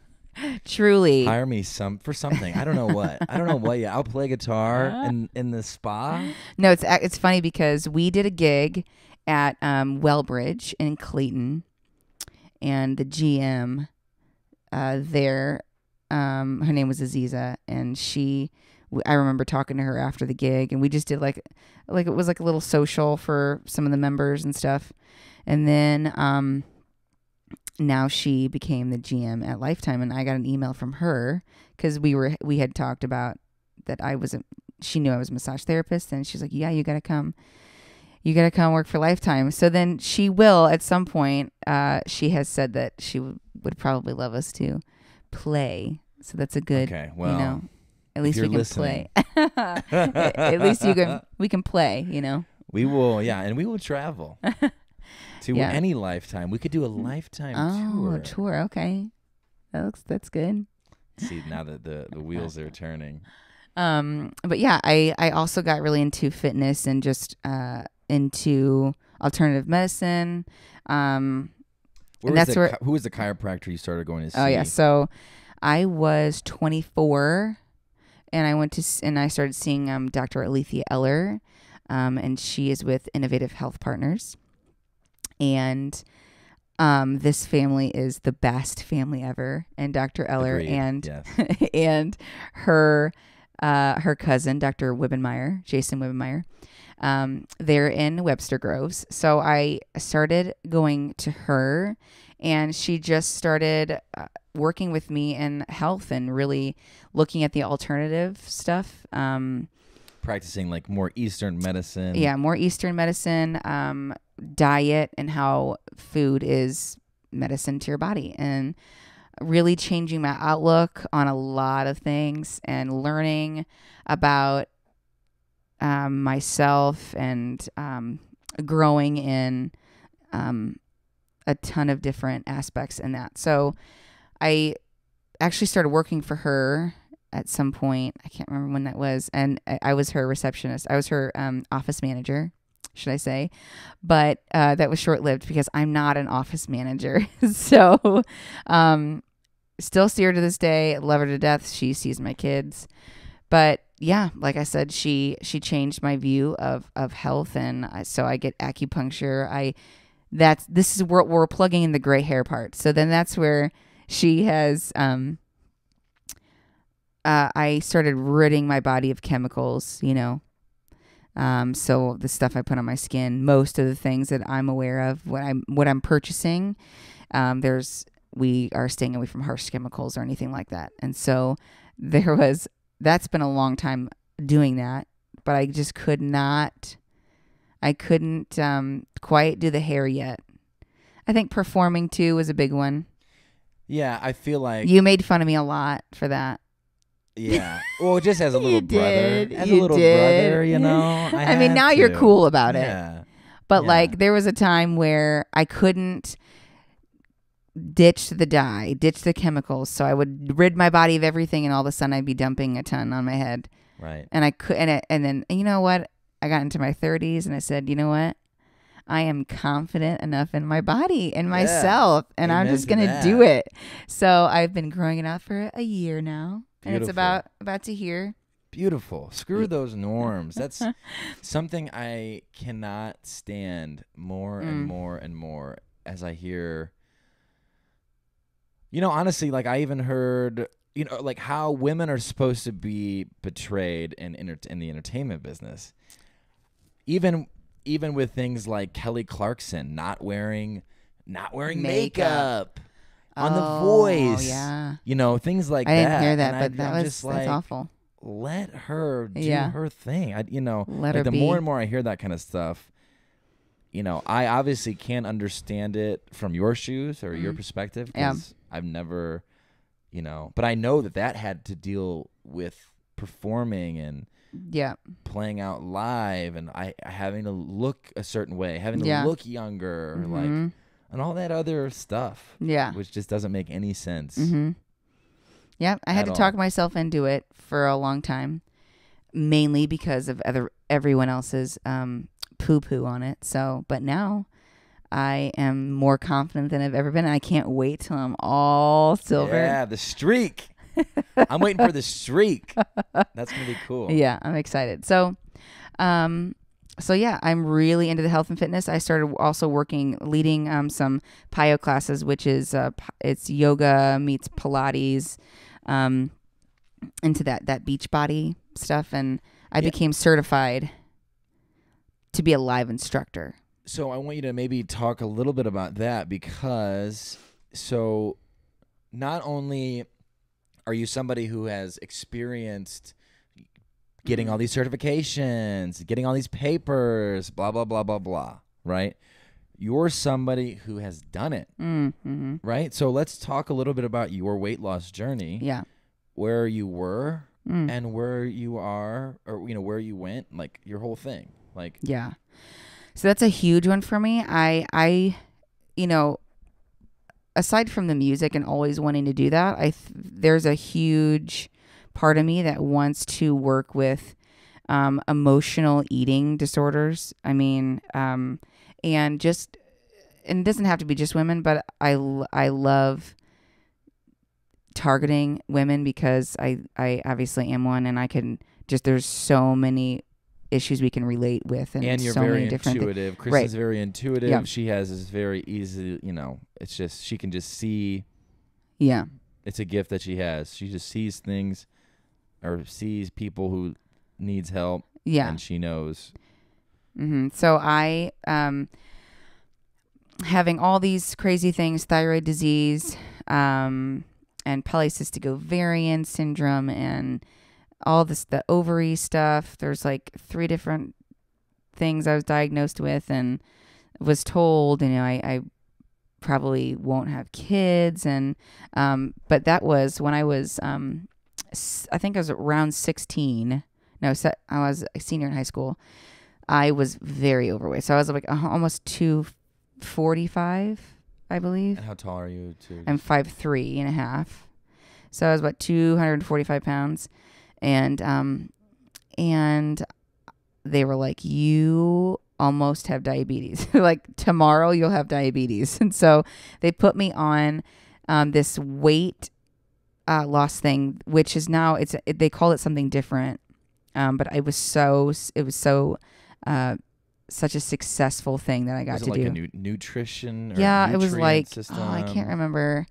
B: Truly.
A: Hire me for something. I don't know what. Yeah, I'll play guitar in the spa.
B: No, it's funny because we did a gig at Wellbridge in Clayton, and the GM there, her name was Aziza, and I remember talking to her after the gig, and we just did like it was like a little social for some of the members and stuff, and then now she became the GM at Lifetime, and I got an email from her because we had talked about that she knew I was a massage therapist, and she's like, yeah, you gotta come work for Lifetime. So then she will at some point. She has said that she would probably love us to play. So that's a good. Okay, well, at least we can play. At least we can play.
A: We will, and we will travel. To any Lifetime. We could do a Lifetime tour.
B: Oh, tour. Okay. That's good.
A: See, now that the wheels are turning.
B: But yeah, I also got really into fitness and just into alternative medicine.
A: Who was the chiropractor you started going to see?
B: Oh yeah, so I was 24 and I started seeing Dr. Alethea Eller, and she is with Innovative Health Partners. And this family is the best family ever. And Dr. Eller and her cousin, Dr. Wibbenmeyer, Jason Wibbenmeyer, they're in Webster Groves. So I started going to her, and she just started working with me in health and really looking at the alternative stuff.
A: Practicing like more Eastern medicine.
B: Yeah, more Eastern medicine, diet, and how food is medicine to your body, and really changing my outlook on a lot of things and learning about myself and growing in a ton of different aspects in that. So I actually started working for her at some point. I can't remember when that was. And I was her receptionist. I was her office manager, should I say. But that was short-lived because I'm not an office manager. So still see her to this day. Love her to death. She sees my kids. But yeah, like I said, she changed my view of health. And so I get acupuncture. This is where we're plugging in the gray hair part. So then that's where she has... I started ridding my body of chemicals, so the stuff I put on my skin, most of the things that I'm aware of, what I'm purchasing, we are staying away from harsh chemicals or anything like that. And so that's been a long time doing that, but I just couldn't quite do the hair yet. I think performing too was a big one.
A: Yeah, I feel like
B: you made fun of me a lot for that.
A: Yeah. Well, just as a little brother.
B: Did.
A: As a little brother,
B: I mean, now you're cool about it.
A: Yeah.
B: But
A: Yeah.
B: like there was a time where I couldn't ditch the dye, ditch the chemicals. So I would rid my body of everything, and all of a sudden I'd be dumping a ton on my head.
A: Right.
B: And I could, and then you know what? I got into my 30s, and I said, you know what? I am confident enough in my body and myself, and I'm
A: Amen
B: just
A: to
B: gonna do
A: that.
B: it. So I've been growing it out for a year now, and it's
A: Beautiful.
B: about to here.
A: Beautiful. Screw those norms. That's something I cannot stand more and more and more as I hear. Honestly, like I even heard, like how women are supposed to be portrayed in the entertainment business. Even with things like Kelly Clarkson not wearing makeup on The Voice.
B: Yeah.
A: Things like
B: I
A: that.
B: didn't hear that,
A: And
B: but
A: I'm just
B: that's
A: like,
B: awful.
A: let her do
B: Yeah.
A: her thing.
B: Let
A: like
B: her
A: the
B: be.
A: more and more I hear that kind of stuff, I obviously can't understand it from your shoes or your perspective because I've never, but I know that had to deal with performing and playing out live and I having to look a certain way, having to look younger, like, and all that other stuff.
B: Yeah.
A: Which just doesn't make any sense.
B: Yeah, I had to talk myself into it for a long time, mainly because of everyone else's poo-poo on it. So, but now I am more confident than I've ever been. And I can't wait till I'm all silver.
A: Yeah, the streak. I'm waiting for the streak. That's gonna be cool.
B: Yeah, I'm excited. So yeah, I'm really into the health and fitness. I started also leading some PIO classes, which is it's yoga meets Pilates, into that beach body stuff, and I became certified to be a live instructor.
A: So I want you to maybe talk a little bit about that because not only are you somebody who has experienced getting all these certifications, getting all these papers, blah, blah, blah, blah, blah, right? You're somebody who has done it, right? So let's talk a little bit about your weight loss journey.
B: Yeah.
A: Where you were and where you are, or, where you went, like your whole thing. Like,
B: yeah. So that's a huge one for me. I aside from the music and always wanting to do that, there's a huge part of me that wants to work with emotional eating disorders. I mean, and it doesn't have to be just women, but I love targeting women because I obviously am one, and I can there's so many issues we can relate with, and
A: you're
B: so
A: very
B: many different
A: intuitive. Kristen's very intuitive. Yeah. She has this very easy, it's just she can just see.
B: Yeah,
A: it's a gift that she has. She just sees things or sees people who needs help. Yeah, and she knows.
B: So I having all these crazy things, thyroid disease, and polycystic ovarian syndrome, and all the ovary stuff. There's like 3 different things I was diagnosed with, and was told, I probably won't have kids. And but that was when I was I think I was around 16. No, I was a senior in high school. I was very overweight, so I was like almost 245, I believe.
A: And how tall are you?
B: I'm 5'3" and a half. So I was about 245 pounds. And they were like, you almost have diabetes. Like tomorrow you'll have diabetes. And so they put me on this weight loss thing, which is now they call it something different. But it was such a successful thing that I got to
A: like
B: do.
A: A nutrition? Or
B: yeah, it was like,
A: system?
B: I can't remember.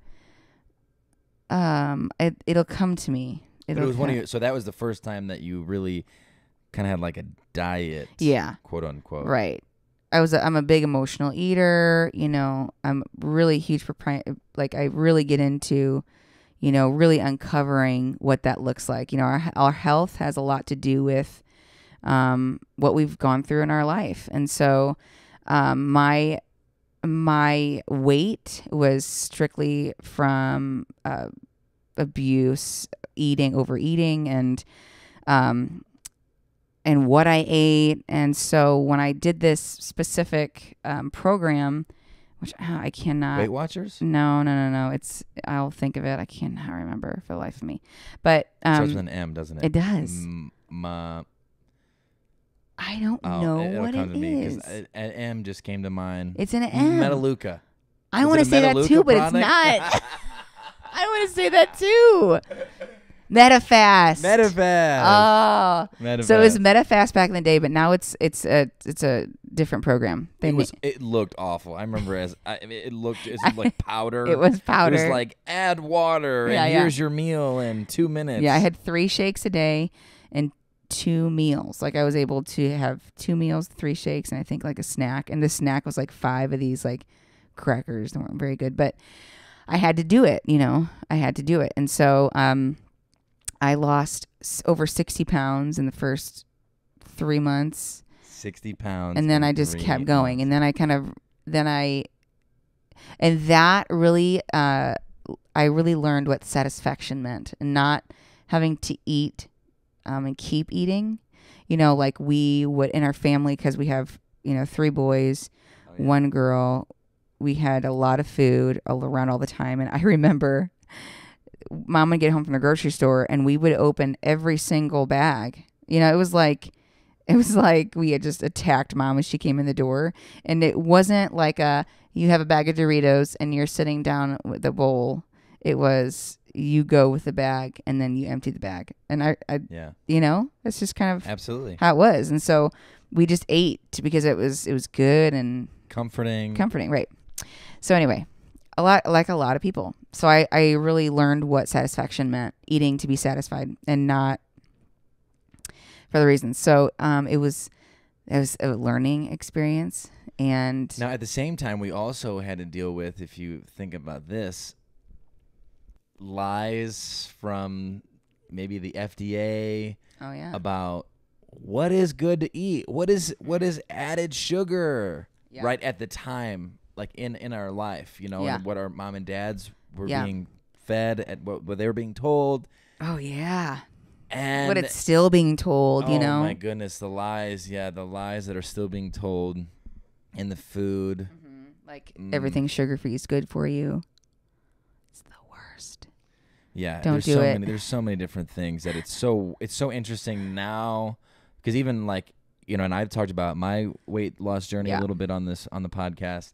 B: It'll come to me.
A: But it was so that was the first time that you really kind of had like a diet, quote unquote.
B: Right. I'm a big emotional eater. I'm really huge like I really get into, really uncovering what that looks like. Our health has a lot to do with what we've gone through in our life, and so my weight was strictly from abuse, overeating, and and what I ate. And so when I did this specific program, which I cannot.
A: Weight Watchers?
B: No. I'll think of it. I cannot remember for the life of me. But
A: starts with an M, doesn't it?
B: It does. I don't know what it is.
A: An M just came to mind.
B: It's an M.
A: Metaluca.
B: I want to say that too, but it's not. I want to say that too. Metafast. Oh, Metafast. So it was Metafast back in the day, but now it's a different program.
A: It looked awful. I remember it looked like powder.
B: It was powder.
A: It was like add water and here's your meal in 2 minutes.
B: Yeah, I had 3 shakes a day and 2 meals. Like I was able to have 2 meals, 3 shakes, and I think like a snack. And the snack was like 5 of these like crackers that weren't very good, but I had to do it. I had to do it, and so I lost over 60 pounds in the first 3 months.
A: 60 pounds.
B: And then I just kept going. And then and that really, I really learned what satisfaction meant and not having to eat and keep eating. Like we would in our family, because we have, 3 boys, 1 girl. We had a lot of food all around all the time. And I remember Mom would get home from the grocery store and we would open every single bag. It was like we had just attacked Mom when she came in the door. And it wasn't like you have a bag of Doritos and you're sitting down with the bowl. It was you go with the bag and then you empty the bag. And that's just kind of
A: absolutely
B: how it was. And so we just ate because it was good and
A: comforting,
B: right? So anyway, a lot of people. So I really learned what satisfaction meant, eating to be satisfied and not for the reasons. So it was a learning experience. And
A: now at the same time, we also had to deal with, if you think about this, lies from maybe the FDA about what is good to eat, what is added sugar right at the time, like in our life, and what our mom and dads were being fed, at what they were being told.
B: Oh yeah.
A: And
B: what it's still being told,
A: Oh my goodness, the lies that are still being told in the food.
B: Like everything sugar-free is good for you. It's the worst.
A: Yeah,
B: There's
A: so many different things that it's so interesting now, because even like, and I've talked about my weight loss journey a little bit on the podcast.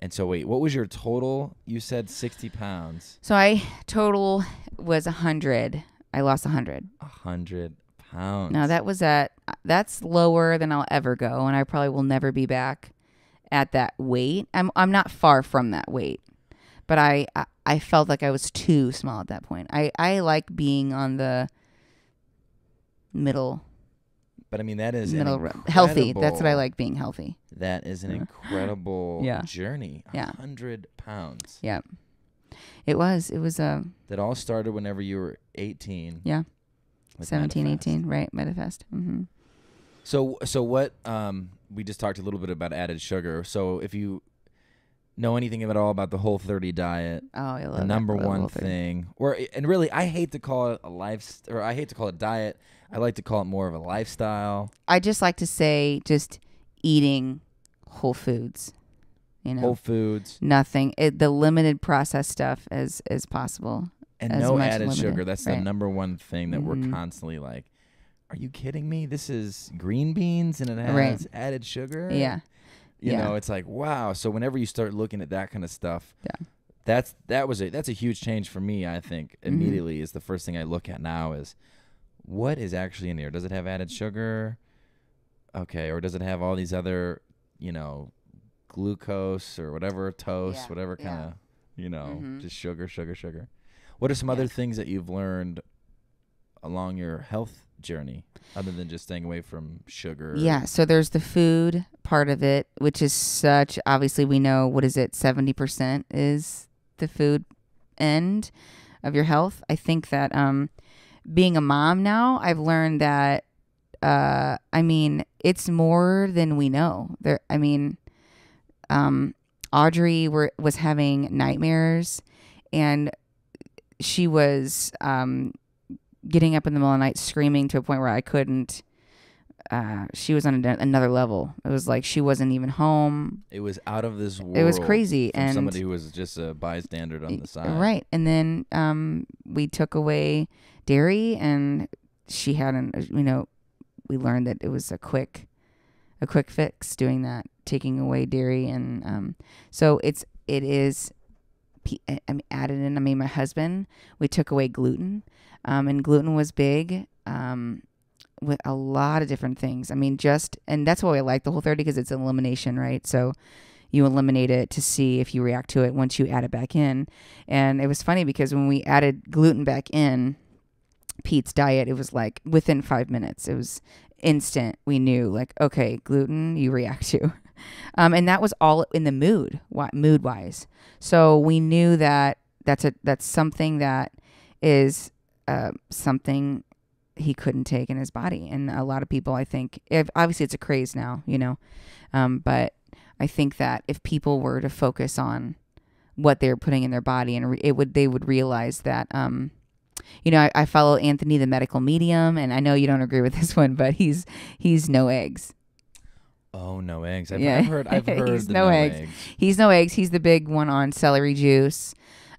A: And so wait, what was your total? You said 60 pounds.
B: So total was 100. I lost 100.
A: 100 pounds.
B: No, that's lower than I'll ever go, and I probably will never be back at that weight. I'm not far from that weight, but I felt like I was too small at that point. I like being on the middle.
A: But I mean, that is
B: healthy. That's what I like, being healthy.
A: That is an incredible journey. 100 pounds.
B: Yeah. It was a...
A: That all started whenever you were 18.
B: Yeah. 17, 18, right, Metafast. Mm-hmm.
A: So what, we just talked a little bit about added sugar. So if you know anything at all about the Whole30 diet, the number one thing, and really, I hate to call it I hate to call it diet. I like to call it more of a lifestyle.
B: I just like to say just eating whole foods.
A: Whole foods.
B: Nothing. The limited processed stuff as possible.
A: And no added sugar. That's the number one thing that we're constantly like, are you kidding me? This is green beans and it has added sugar?
B: Yeah.
A: You know, it's like, wow. So whenever you start looking at that kind of stuff, that's a huge change for me, I think. Immediately is the first thing I look at now is, what is actually in here? Does it have added sugar? Okay. Or does it have all these other, glucose or whatever, toast, whatever kind of, just sugar. What are some other things that you've learned along your health journey other than just staying away from sugar?
B: Yeah, so there's the food part of it, which is obviously we know, 70% is the food end of your health. I think that being a mom now, I've learned that, it's more than we know. Audrey was having nightmares, and she was getting up in the middle of the night screaming to a point where I couldn't she was on another level. It was like she wasn't even home.
A: It was out of this world.
B: It was crazy.
A: From
B: and
A: somebody who was just a bystander on the side.
B: Right. And then we took away dairy, and she had we learned that it was a quick fix doing that, taking away dairy. And so it is added in. I mean, my husband, we took away gluten, and gluten was big. With a lot of different things. I mean, and that's why I like the Whole30, because it's an elimination, right? So you eliminate it to see if you react to it once you add it back in. And it was funny because when we added gluten back in Pete's diet, it was like within 5 minutes. It was instant. We knew, like, okay, gluten you react to. And that was all in the mood wise. So we knew that that's something that is something he couldn't take in his body. And a lot of people, I think, obviously it's a craze now, but I think that if people were to focus on what they're putting in their body, and they would realize that, I follow Anthony, the medical medium, and I know you don't agree with this one, but he's no eggs.
A: Oh, no eggs. I've heard
B: he's
A: the
B: no eggs. He's no eggs. He's the big one on celery juice.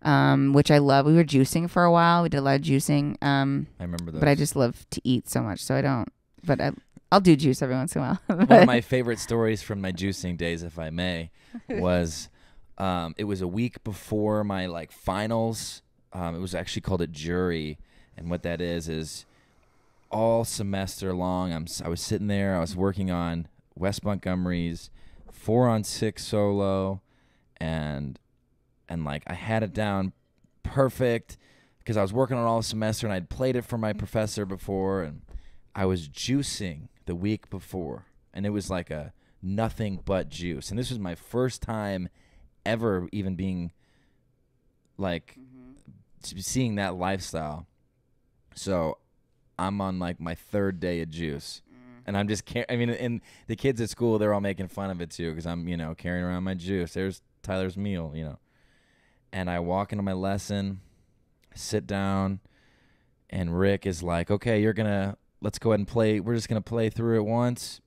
B: Which I love. We were juicing for a while. We did a lot of juicing.
A: I remember those.
B: But I just love to eat so much, so I don't. But I'll do juice every once in a while.
A: One of my favorite stories from my juicing days, if I may, was it was a week before my finals. It was actually called a jury, and what that is all semester long. I was sitting there. I was working on West Montgomery's 4-on-6 solo, and I had it down perfect because I was working on all semester, and I'd played it for my professor before, and I was juicing the week before, and it was like a nothing but juice. And this was my first time ever even being seeing that lifestyle. So I'm on my third day of juice. And I'm just and the kids at school, they're all making fun of it too, because I'm, carrying around my juice. There's Tyler's meal, And I walk into my lesson, sit down, and Rick is like, okay, let's go ahead and play. We're just going to play through it once,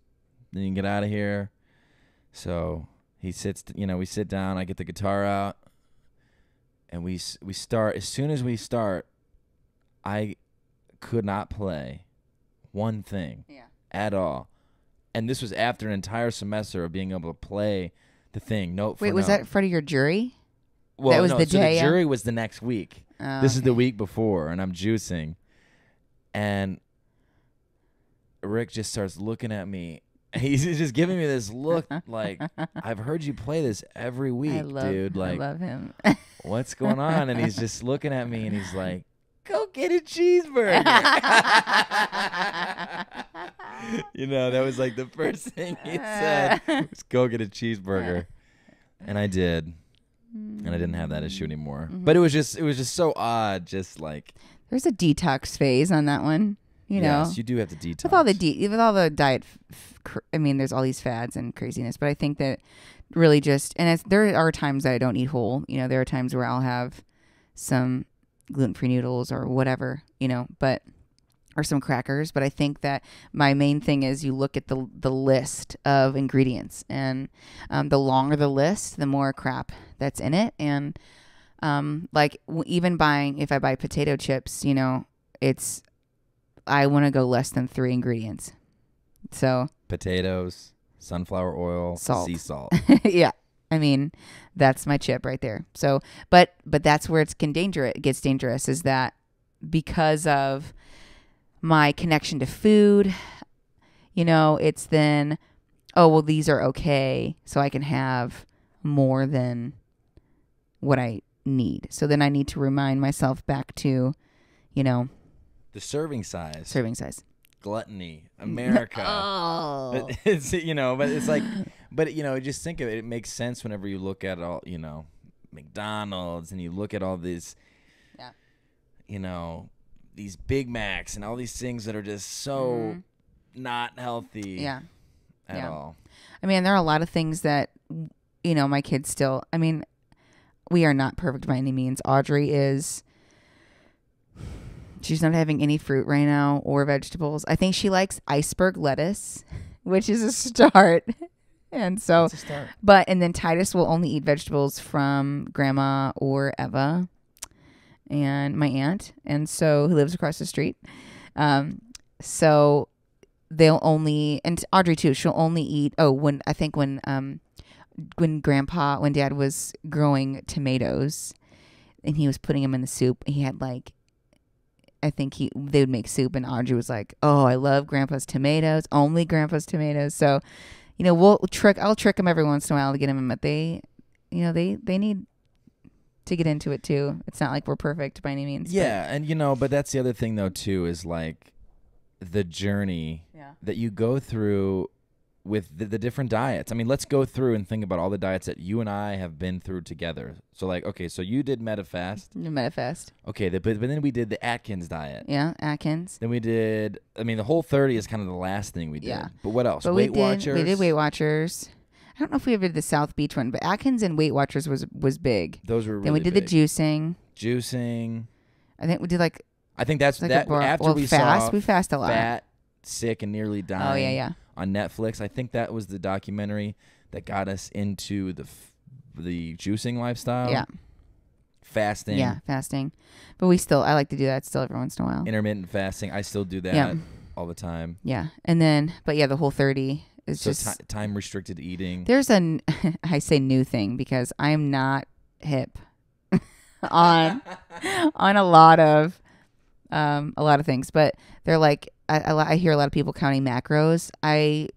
A: then you can get out of here. So he sits, we sit down, I get the guitar out, and we start. As soon as we start, I could not play one thing at all. And this was after an entire semester of being able to play the thing note for note.
B: Wait, was that in front of your jury?
A: Well,
B: that was the day.
A: The jury was the next week.
B: Oh,
A: this is the week before, and I'm juicing. And Rick just starts looking at me. He's just giving me this look like, I've heard you play this every week, dude.
B: I love him.
A: What's going on? And he's just looking at me, and he's like, go get a cheeseburger. That was the first thing he said was go get a cheeseburger. And I did. And I didn't have that issue anymore. Mm-hmm. But it was just so odd. Just
B: there's a detox phase on that one.
A: Yes, you do have to detox.
B: With all the diet, there's all these fads and craziness. But I think that really there are times that I don't eat whole. There are times where I'll have some gluten-free noodles or whatever, or some crackers. But I think that my main thing is you look at the list of ingredients, and the longer the list, the more crap that's in it. And even if I buy potato chips, I want to go less than 3 ingredients. So
A: potatoes, sunflower oil,
B: salt.
A: Sea salt.
B: Yeah. That's my chip right there. So, but that's where it gets dangerous, is that because of my connection to food, it's then, oh, well, these are okay, so I can have more than what I need. So then I need to remind myself back to,
A: the serving size. Gluttony, America.
B: Oh.
A: But it's, just think of it. It makes sense whenever you look at all, McDonald's, and you look at all these, these Big Macs and all these things that are just so not healthy.
B: Yeah.
A: At all.
B: There are a lot of things that, my kids still, we are not perfect by any means. Audrey is She's not having any fruit right now or vegetables. I think she likes iceberg lettuce, which is a start. And so,
A: That's a start.
B: and then Titus will only eat vegetables from Grandma or Eva and my aunt. And so, who lives across the street. So they'll only, and Audrey too, she'll only eat, when Dad was growing tomatoes and he was putting them in the soup, he had like, they would make soup and Audrey was like, oh, I love Grandpa's tomatoes, only Grandpa's tomatoes. So, I'll trick them every once in a while to get them, but they need to get into it too. It's not like we're perfect by any means.
A: Yeah. And but that's the other thing though too, is like the journey that you go through with the different diets. I mean, let's go through and think about all the diets that you and I have been through together. So like, okay, so you did MetaFast.
B: MetaFast.
A: Okay, but then we did the Atkins diet.
B: Yeah, Atkins.
A: Then we did, the Whole 30 is kind of the last thing we did.
B: Yeah.
A: But what else?
B: But
A: Weight Watchers.
B: We did Weight Watchers. I don't know if we ever did the South Beach one, but Atkins and Weight Watchers was big.
A: Those were really
B: Then we did
A: big.
B: the juicing. I think we did
A: I think that's
B: like
A: that after we saw
B: we fast a lot.
A: Fat, Sick, and Nearly Dying.
B: Oh yeah.
A: On Netflix. I think that was the documentary that got us into the juicing lifestyle.
B: Yeah.
A: Fasting.
B: Yeah, fasting. But I like to do that still every once in a while.
A: Intermittent fasting. I still do that all the time.
B: Yeah. And then, the Whole 30 is just
A: time restricted eating.
B: There's I say new thing because I am not hip on a lot of things, but they're like, I hear a lot of people counting macros. I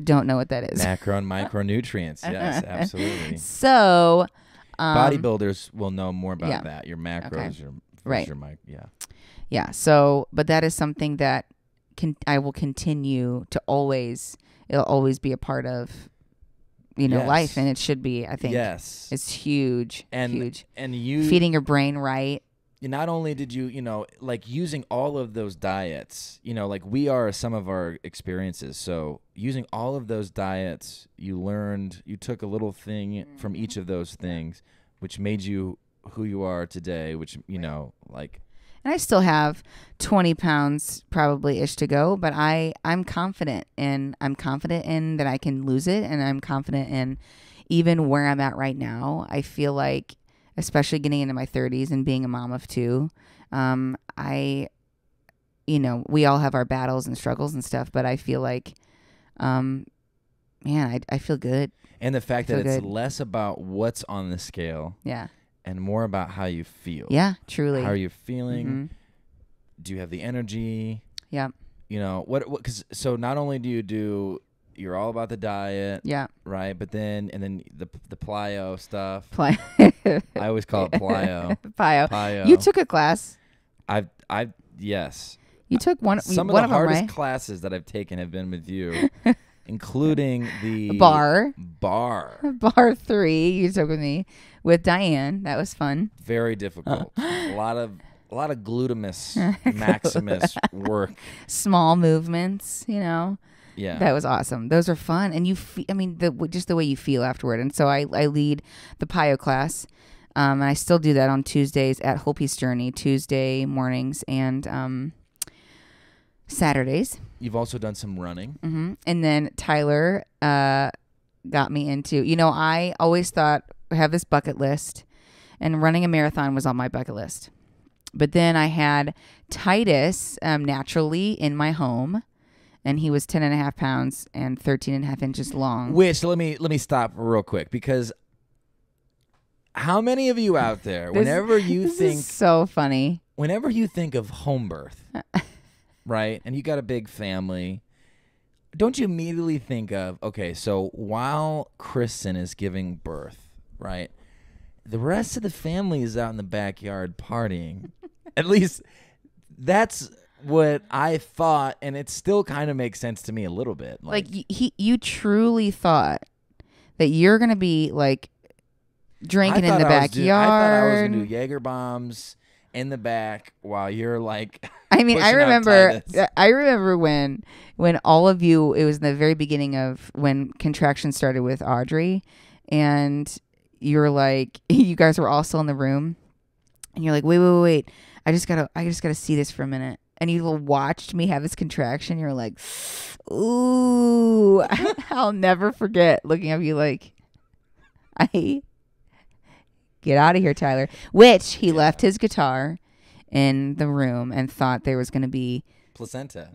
B: don't know what that is.
A: Macro and micronutrients. Yes, absolutely.
B: So,
A: bodybuilders will know more about that. Your macros,
B: right.
A: Yeah.
B: So, but that is something that I will continue to always. It'll always be a part of, life, and it should be. I think.
A: Yes.
B: It's huge.
A: Huge. And you
B: feeding your brain right.
A: Not only did you, like using all of those diets, like we are some of our experiences. So using all of those diets, you took a little thing from each of those things, which made you who you are today, which, like.
B: And I still have 20 pounds probably-ish to go, but I'm confident in that I can lose it. And I'm confident in even where I'm at right now. I feel like, especially getting into my 30s and being a mom of two, we all have our battles and struggles and stuff, but I feel like, I feel good.
A: And the fact that it's less about what's on the scale.
B: Yeah.
A: And more about how you feel.
B: Yeah, truly.
A: How are you feeling?
B: Mm-hmm.
A: Do you have the energy?
B: Yeah.
A: So not only you're all about the diet.
B: Yeah.
A: Right. But then the plyo stuff.
B: I
A: always call it plyo.
B: Plyo. You took a class.
A: Yes.
B: You took one.
A: Some of the hardest classes that I've taken have been with you, including the
B: bar 3 you took with me with Diane. That was fun.
A: Very difficult. A lot of glutamus maximus work. Small
B: movements, Yeah. That was awesome. Those are fun. And just the way you feel afterward. And so I lead the PIO class. And I still do that on Tuesdays at Whole Peace Journey, Tuesday mornings and Saturdays.
A: You've also done some running.
B: Mm-hmm. And then Tyler got me into, I always thought I have this bucket list, and running a marathon was on my bucket list. But then I had Titus naturally in my home, and he was 10.5 pounds and 13.5 inches long.
A: Which, let me stop real quick, because how many of you out there, whenever you think...
B: is so funny.
A: Whenever you think of home birth, right, and you got a big family, don't you immediately think of, okay, so while Kristen is giving birth, right, the rest of the family is out in the backyard partying. At least that's what I thought, and it still kind of makes sense to me a little bit.
B: Like you truly thought that you're going to be like drinking in the backyard.
A: I thought I was going to do Jaeger bombs in the back while you're like...
B: I remember when all of you, it was in the very beginning of when contractions started with Audrey, and you're like, you guys were all still in the room, and you're like, wait, I just gotta see this for a minute. And you watched me have this contraction. You're like, ooh, I'll never forget looking at you like, get out of here, Tyler. Which he left his guitar in the room and thought there was going to be
A: placenta.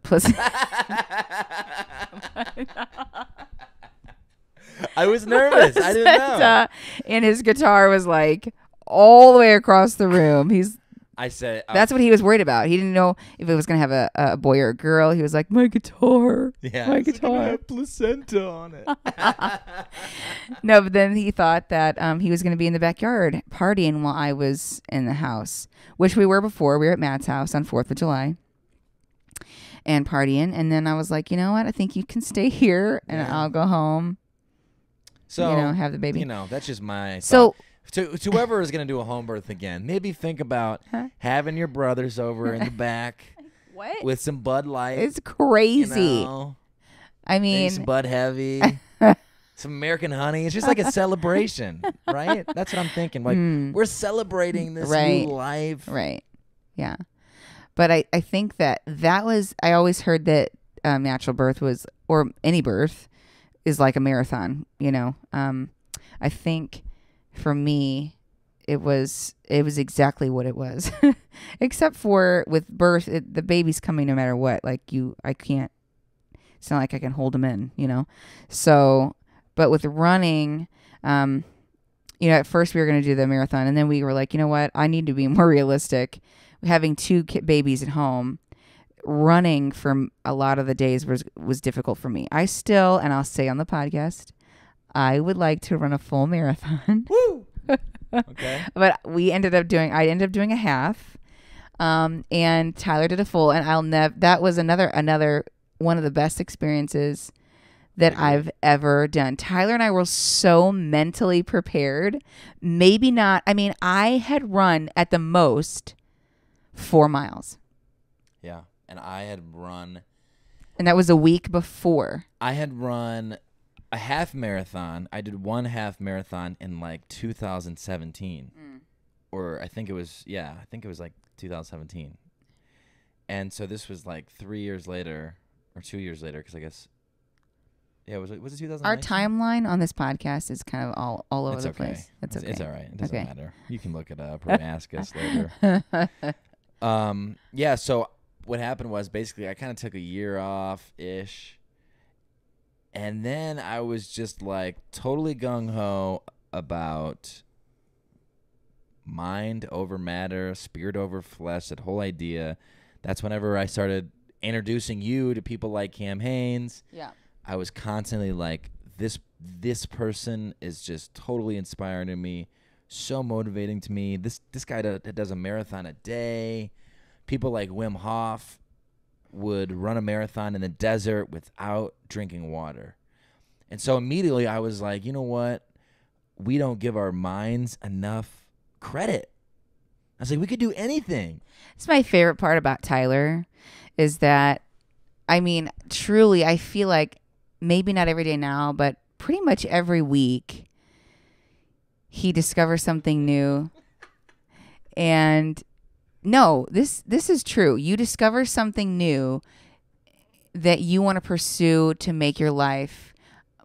A: I was nervous. I didn't know.
B: And his guitar was like all the way across the room.
A: I said
B: that's what he was worried about. He didn't know if it was going to have a boy or a girl. He was like, my guitar.
A: Yeah,
B: my guitar
A: have placenta on it.
B: No, but then he thought that he was going to be in the backyard partying while I was in the house, which we were before. We were at Matt's house on 4th of July and partying. And then I was like, you know what? I think you can stay here and I'll go home. So, have the baby.
A: That's just my
B: so.
A: Thought. To whoever is going to do a home birth again, maybe think about having your brothers over in the back with some Bud Light.
B: It's crazy. I mean,
A: some Bud Heavy, some American Honey. It's just like a celebration, right? That's what I'm thinking. Like we're celebrating this new life.
B: Right. Yeah. But I think that was, I always heard that natural birth was, or any birth is like a marathon, I think for me, it was exactly what it was, except for with birth, the baby's coming no matter what. Like I can't. It's not like I can hold him in, So, but with running, at first we were going to do the marathon, and then we were like, you know what? I need to be more realistic. Having 2 babies at home, running for a lot of the days was difficult for me. I still, and I'll say on the podcast, I would like to run a full marathon.
A: Woo! Okay.
B: But I ended up doing a half. And Tyler did a full, and that was another one of the best experiences that I've ever done. Tyler and I were so mentally prepared. Maybe not. I mean, I had run at the most 4 miles.
A: Yeah. And I had run.
B: And that was a week before.
A: I had run a half marathon. I did 1 half marathon in like 2017. Or I think it was like 2017. And so this was like 3 years later or 2 years later, because I guess, was it 2019?
B: Our timeline on this podcast is kind of all over the place.
A: It's
B: okay.
A: It's all right. It doesn't matter. You can look it up or ask us later. So what happened was basically I kind of took a year off-ish. And then I was just like totally gung-ho about mind over matter, spirit over flesh, that whole idea. That's whenever I started introducing you to people like Cam Haynes.
B: Yeah.
A: I was constantly like, this person is just totally inspiring to me, so motivating to me. This guy does a marathon a day. People like Wim Hof would run a marathon in the desert without drinking water. And so immediately I was like, you know what? We don't give our minds enough credit. I was like, we could do anything.
B: It's my favorite part about Tyler is that, I mean, truly, I feel like maybe not every day now, but pretty much every week he discovers something new. And no, this is true. You discover something new that you want to pursue to make your life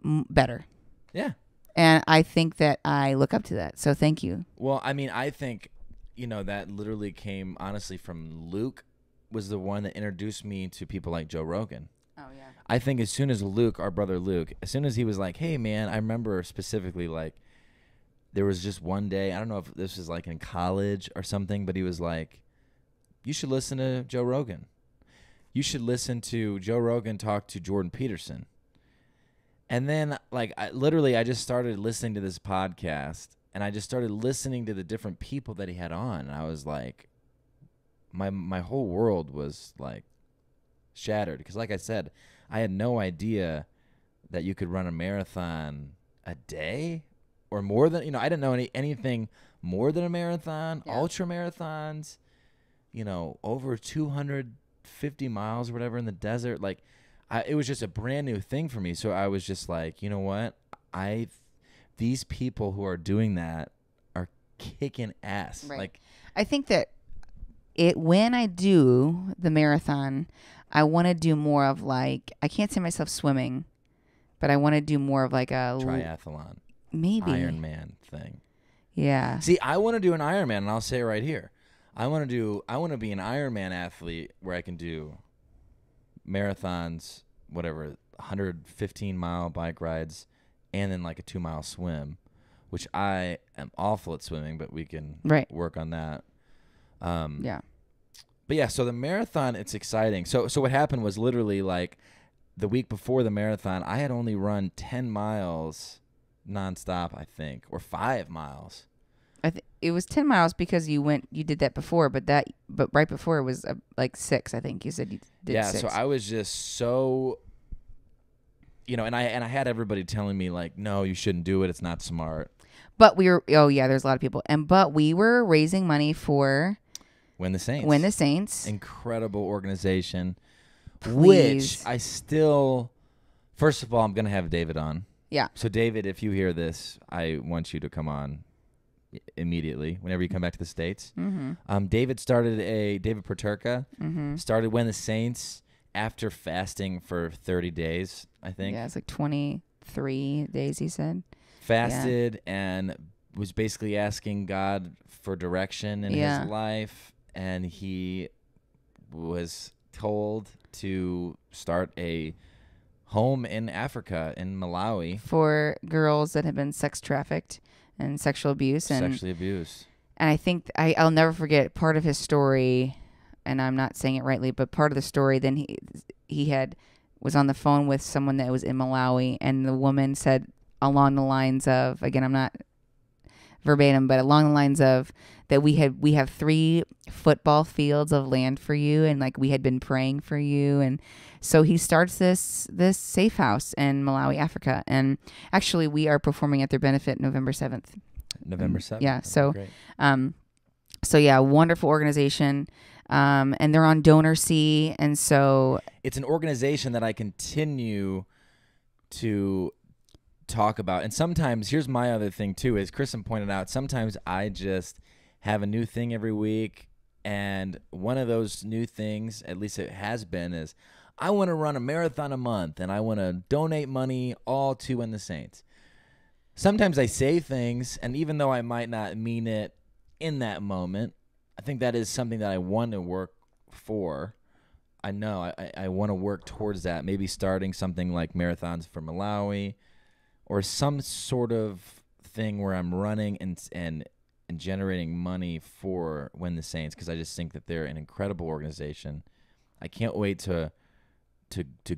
B: better.
A: Yeah.
B: And I think that I look up to that. So thank you.
A: Well, I mean, I think, that literally came honestly from Luke, was the one that introduced me to people like Joe Rogan.
B: Oh, yeah.
A: I think as soon as Luke, our brother Luke, as soon as he was like, hey, man, I remember specifically like there was just one day, I don't know if this was like in college or something, but he was like, you should listen to Joe Rogan. You should listen to Joe Rogan talk to Jordan Peterson. And then like I just started listening to this podcast, and I just started listening to the different people that he had on. And I was like, my whole world was like shattered. Because like I said, I had no idea that you could run a marathon a day or more than, I didn't know anything more than a marathon, ultra marathons, over 250 miles or whatever in the desert. Like it was just a brand new thing for me. So I was just like, you know what? These people who are doing that are kicking ass.
B: Right.
A: Like,
B: I think that when I do the marathon, I want to do more of like, I can't see myself swimming, but I want to do more of like a
A: triathlon,
B: maybe
A: Ironman thing.
B: Yeah.
A: See, I want to do an Ironman, and I'll say it right here. I want to be an Ironman athlete where I can do marathons, whatever, 115-mile bike rides, and then like a 2-mile swim, which I am awful at swimming, but we can work on that.
B: Yeah.
A: But yeah, so the marathon, it's exciting. So what happened was literally like the week before the marathon, I had only run 10 miles nonstop, I think, or 5 miles.
B: It was 10 miles because you did that before, but right before it was like 6. I think you said you did 6.
A: So I was just so, and I had everybody telling me like, no, you shouldn't do it. It's not smart.
B: But there's a lot of people, but we were raising money for
A: Win the Saints.
B: Win the Saints.
A: Incredible organization.
B: Please.
A: Which I still, first of all, I'm gonna have David on.
B: Yeah.
A: So David, if you hear this, I want you to come on immediately whenever you come back to the States.
B: Mm-hmm.
A: David Paterka started Win the Saints after fasting for 30 days, I think.
B: Yeah, it's like 23 days, he said.
A: Fasted and was basically asking God for direction in his life, and he was told to start a home in Africa, in Malawi.
B: For girls that have been sex trafficked and sexually abused. And I think I'll never forget part of his story, and I'm not saying it rightly, but part of the story, then he was on the phone with someone that was in Malawi, and the woman said along the lines of, again, I'm not verbatim, but along the lines of that we have 3 football fields of land for you, and like we had been praying for you. And so he starts this safe house in Malawi, Africa, and actually we are performing at their benefit November 7th. Yeah. So wonderful organization. And they're on DonorSee, and so
A: it's an organization that I continue to talk about. And sometimes, here's my other thing too, is Kristen pointed out, sometimes I just have a new thing every week, and one of those new things, at least it has been, is I want to run a marathon a month, and I want to donate money all to Win the Saints. Sometimes I say things, and even though I might not mean it in that moment, I think that is something that I want to work for. I know I want to work towards that, maybe starting something like Marathons for Malawi, or some sort of thing where I'm running and generating money for Win the Saints, because I just think that they're an incredible organization. I can't wait to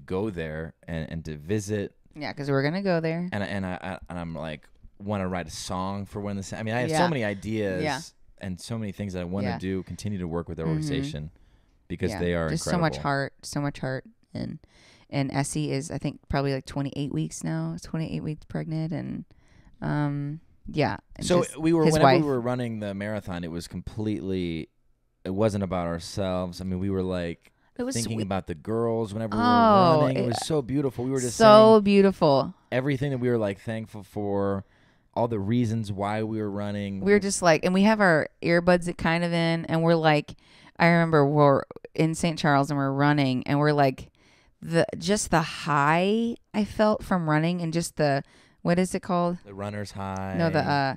A: go there and to visit.
B: Yeah, because we're gonna go there.
A: And I'm like, want to write a song for Win the Saints. I mean, I have so many ideas and so many things that I want to do. Continue to work with their organization because they are
B: just
A: incredible.
B: so much heart. And Essie is, I think, probably like 28 weeks now. 28 weeks pregnant, and
A: So whenever we were running the marathon, it wasn't about ourselves. I mean, we were like thinking about the girls whenever we were running. It was so beautiful. We were just saying
B: beautiful.
A: Everything that we were like thankful for, all the reasons why we were running.
B: We were just like, and we have our earbuds kind of in, and we're like, I remember we're in St. Charles and we're running, and we're like, the high I felt from running, and just what is it called?
A: The runner's high.
B: No, the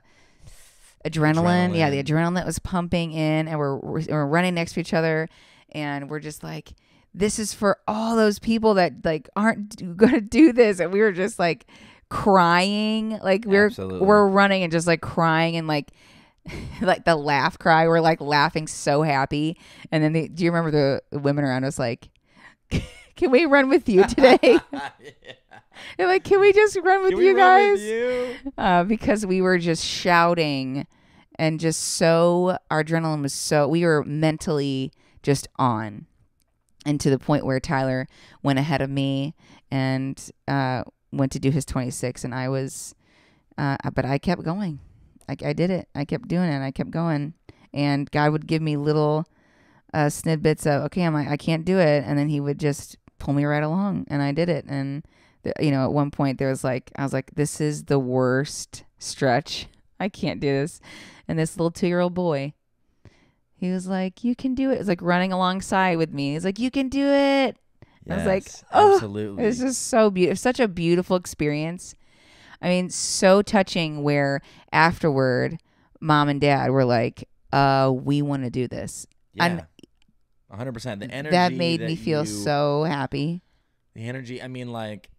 B: adrenaline. Yeah, the adrenaline that was pumping in, and we're running next to each other, and we're just like, this is for all those people that like aren't going to do this, and we were just like crying, like we're running and just like crying, and like like the laugh cry. We're like laughing so happy, and then do you remember the women around us like, can we run with you today? They're like, can we just run with you guys? Because we were just shouting, and just our adrenaline was we were mentally just on. And to the point where Tyler went ahead of me and went to do his 26, and I was, but I kept going. I did it. I kept doing it. I kept going. And God would give me little snippets of, okay, I can't do it. And then he would just pull me right along, and I did it. And at one point I was like, this is the worst stretch. I can't do this. And this little 2-year-old boy, He was like, you can do it. It's like running alongside with me. He's like, you can do it. I was like, oh,
A: absolutely.
B: It's just so beautiful. Such a beautiful experience. I mean, so touching where afterward, mom and dad were like, we want to do this.
A: Yeah, 100%. The energy
B: that made me feel so happy.
A: The energy, I mean, like,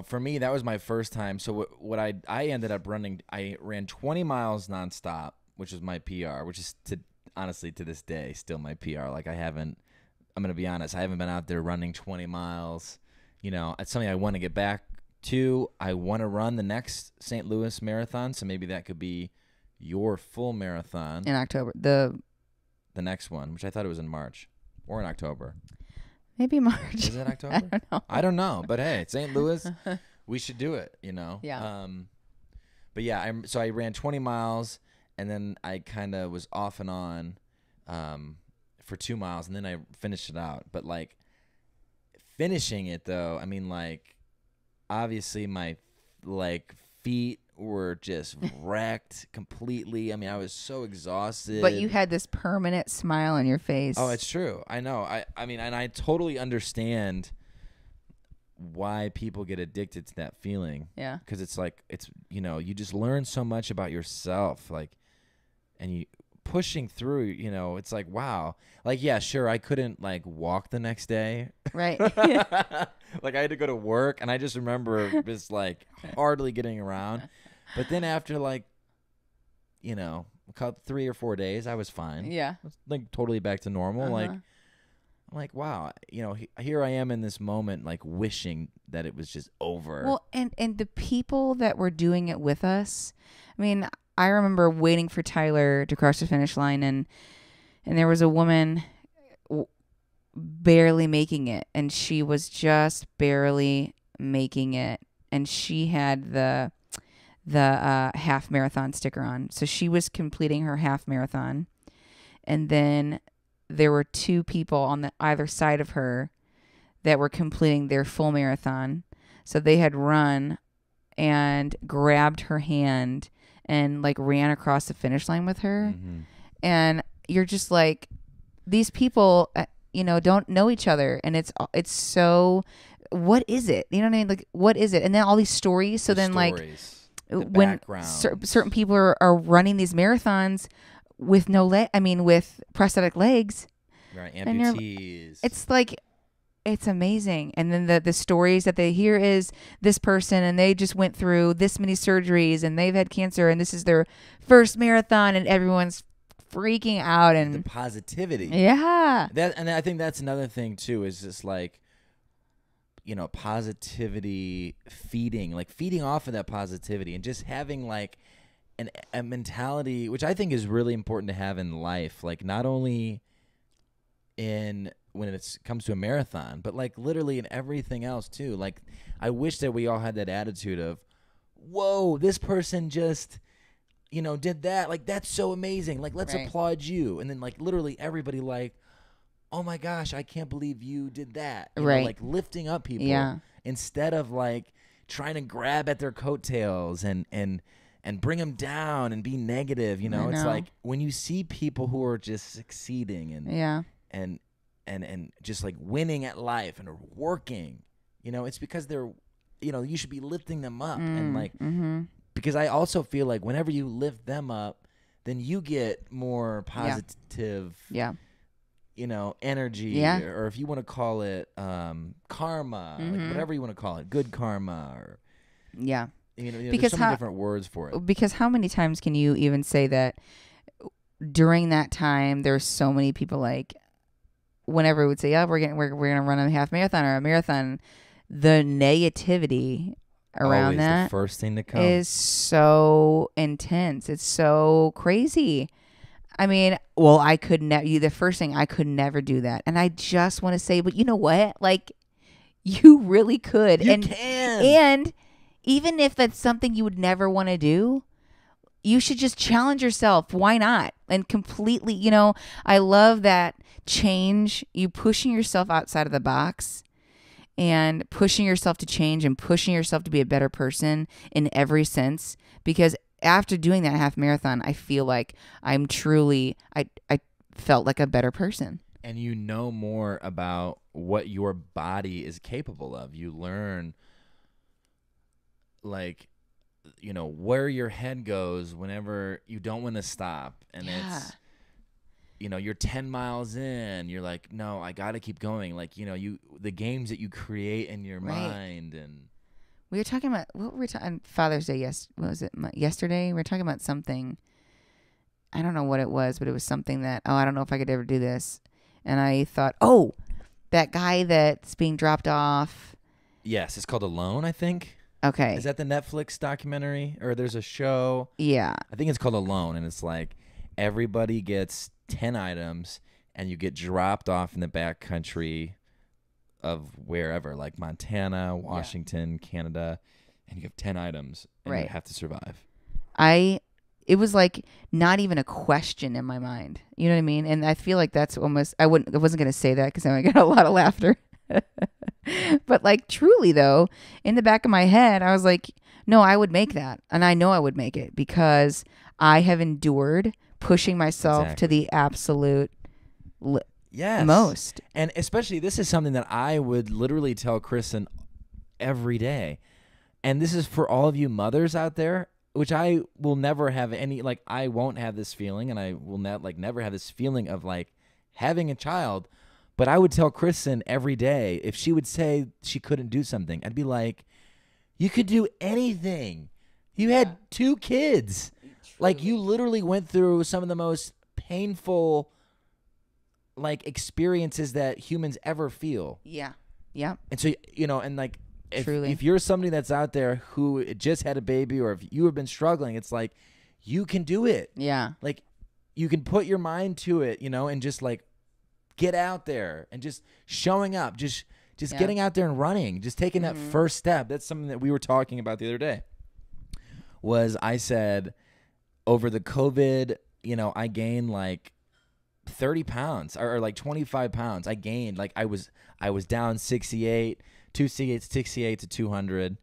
A: for me, that was my first time. So what I ended up running, I ran 20 miles nonstop, which was my PR, which is honestly to this day still my PR. Like I'm going to be honest, I haven't been out there running 20 miles. It's something I want to get back to. I want to run the next St. Louis marathon, so maybe that could be your full marathon.
B: In October.
A: The next one, which I thought it was in March or in October.
B: Maybe March.
A: Is it October? I don't know. But hey, St. Louis, we should do it,
B: Yeah.
A: But yeah, so I ran 20 miles, and then I kind of was off and on for 2 miles, and then I finished it out. But, like, finishing it, though, I mean, like, obviously my, like, feet were just wrecked completely. I mean, I was so exhausted.
B: But you had this permanent smile on your face.
A: Oh, it's true. I know. I mean, and I totally understand why people get addicted to that feeling.
B: Yeah.
A: Because it's like, you just learn so much about yourself, like, and you pushing through, it's like, wow. Like, yeah, sure, I couldn't, like, walk the next day.
B: Right.
A: Like, I had to go to work, and I just remember just, like, hardly getting around. But then after, like, 3 or 4 days, I was fine.
B: Yeah.
A: I was, like, totally back to normal. Like, I'm like, wow, here I am in this moment, like, wishing that it was just over.
B: Well, and the people that were doing it with us, I mean, I remember waiting for Tyler to cross the finish line, and there was a woman barely making it, and she was just barely making it, and she had the half marathon sticker on, so she was completing her half marathon, and then there were 2 people on the either side of her that were completing their full marathon, so they had run and grabbed her hand and, like, ran across the finish line with her.
A: Mm-hmm.
B: And you're just like, these people, don't know each other. And it's so, what is it? You know what I mean? Like, what is it? And then all these stories. So then,
A: stories,
B: like, when certain people are running these marathons with with prosthetic legs.
A: Right, amputees.
B: It's like, it's amazing. And then the stories that they hear is this person, and they just went through this many surgeries, and they've had cancer, and this is their first marathon, and everyone's freaking out. And
A: the positivity.
B: Yeah.
A: And I think that's another thing too, is just like, positivity, feeding off of that positivity, and just having, like, a mentality, which I think is really important to have in life, like, not only when it comes to a marathon, but, like, literally in everything else too. Like, I wish that we all had that attitude of, whoa, this person just, did that. Like, that's so amazing. Like, let's applaud you. And then, like, literally everybody, like, oh my gosh, I can't believe you did that. Like, lifting up people instead of, like, trying to grab at their coattails and bring them down and be negative. It's like, when you see people who are just succeeding and just, like, winning at life and are working, it's because they're, you should be lifting them up. And, like, because I also feel like whenever you lift them up, then you get more positive, energy, or if you want to call it karma, like, whatever you want to call it, good karma, or
B: because
A: there's so many different words for it.
B: Because how many times can you even say that during that time there's so many people, like, whenever we would say, yeah, we're gonna run a half marathon or a marathon, the negativity around
A: always
B: that
A: the first thing to come
B: is so intense. It's so crazy. I mean, well, I could never. The first thing, I could never do that, and I just want to say, but you know what? Like, you really could.
A: You can.
B: And even if that's something you would never want to do, you should just challenge yourself. Why not? And completely, I love that change, you pushing yourself outside of the box and pushing yourself to change and pushing yourself to be a better person in every sense, because after doing that half marathon, I feel like I'm truly, I felt like a better person.
A: And you know more about what your body is capable of. You learn, like, you know, where your head goes whenever you don't want to stop. And it's, you know, you're 10 miles in, you're like, no, I got to keep going. Like, you know, the games that you create in your mind. And
B: we were talking about, what were we talking on Father's Day? What was it? Yesterday? We were talking about something. I don't know what it was, but it was something that, I don't know if I could ever do this. And I thought, that guy that's being dropped off.
A: Yes, it's called Alone, I think.
B: Okay.
A: Is that the Netflix documentary? Or there's a show?
B: Yeah.
A: I think it's called Alone, and it's like everybody gets 10 items, and you get dropped off in the backcountry of wherever, like Montana, Washington, Canada, and you have 10 items, and you have to survive.
B: It was like not even a question in my mind. You know what I mean? And I feel like that's almost, I wasn't going to say that because I got a lot of laughter. But like truly though, in the back of my head, I was like, no, I would make that. And I know I would make it because I have endured pushing myself to the absolute most.
A: And especially this is something that I would literally tell Kristen every day. And this is for all of you mothers out there, which I will never have any, like, I won't have this feeling, and I will never have this feeling of like having a child. But I would tell Kristen every day, if she would say she couldn't do something, I'd be like, you could do anything. You had 2 kids. Like, you literally went through some of the most painful, like, experiences that humans ever feel.
B: Yeah. Yeah.
A: And so, you know, and like, if you're somebody that's out there who just had a baby, or if you have been struggling, it's like, you can do it.
B: Yeah.
A: Like, you can put your mind to it, you know, and just like get out there and just showing up, just getting out there and running, just taking that first step. That's something that we were talking about the other day. I said, over the COVID, you know, I gained like 30 pounds or like 25 pounds. I gained, like, I was down 68 to 200.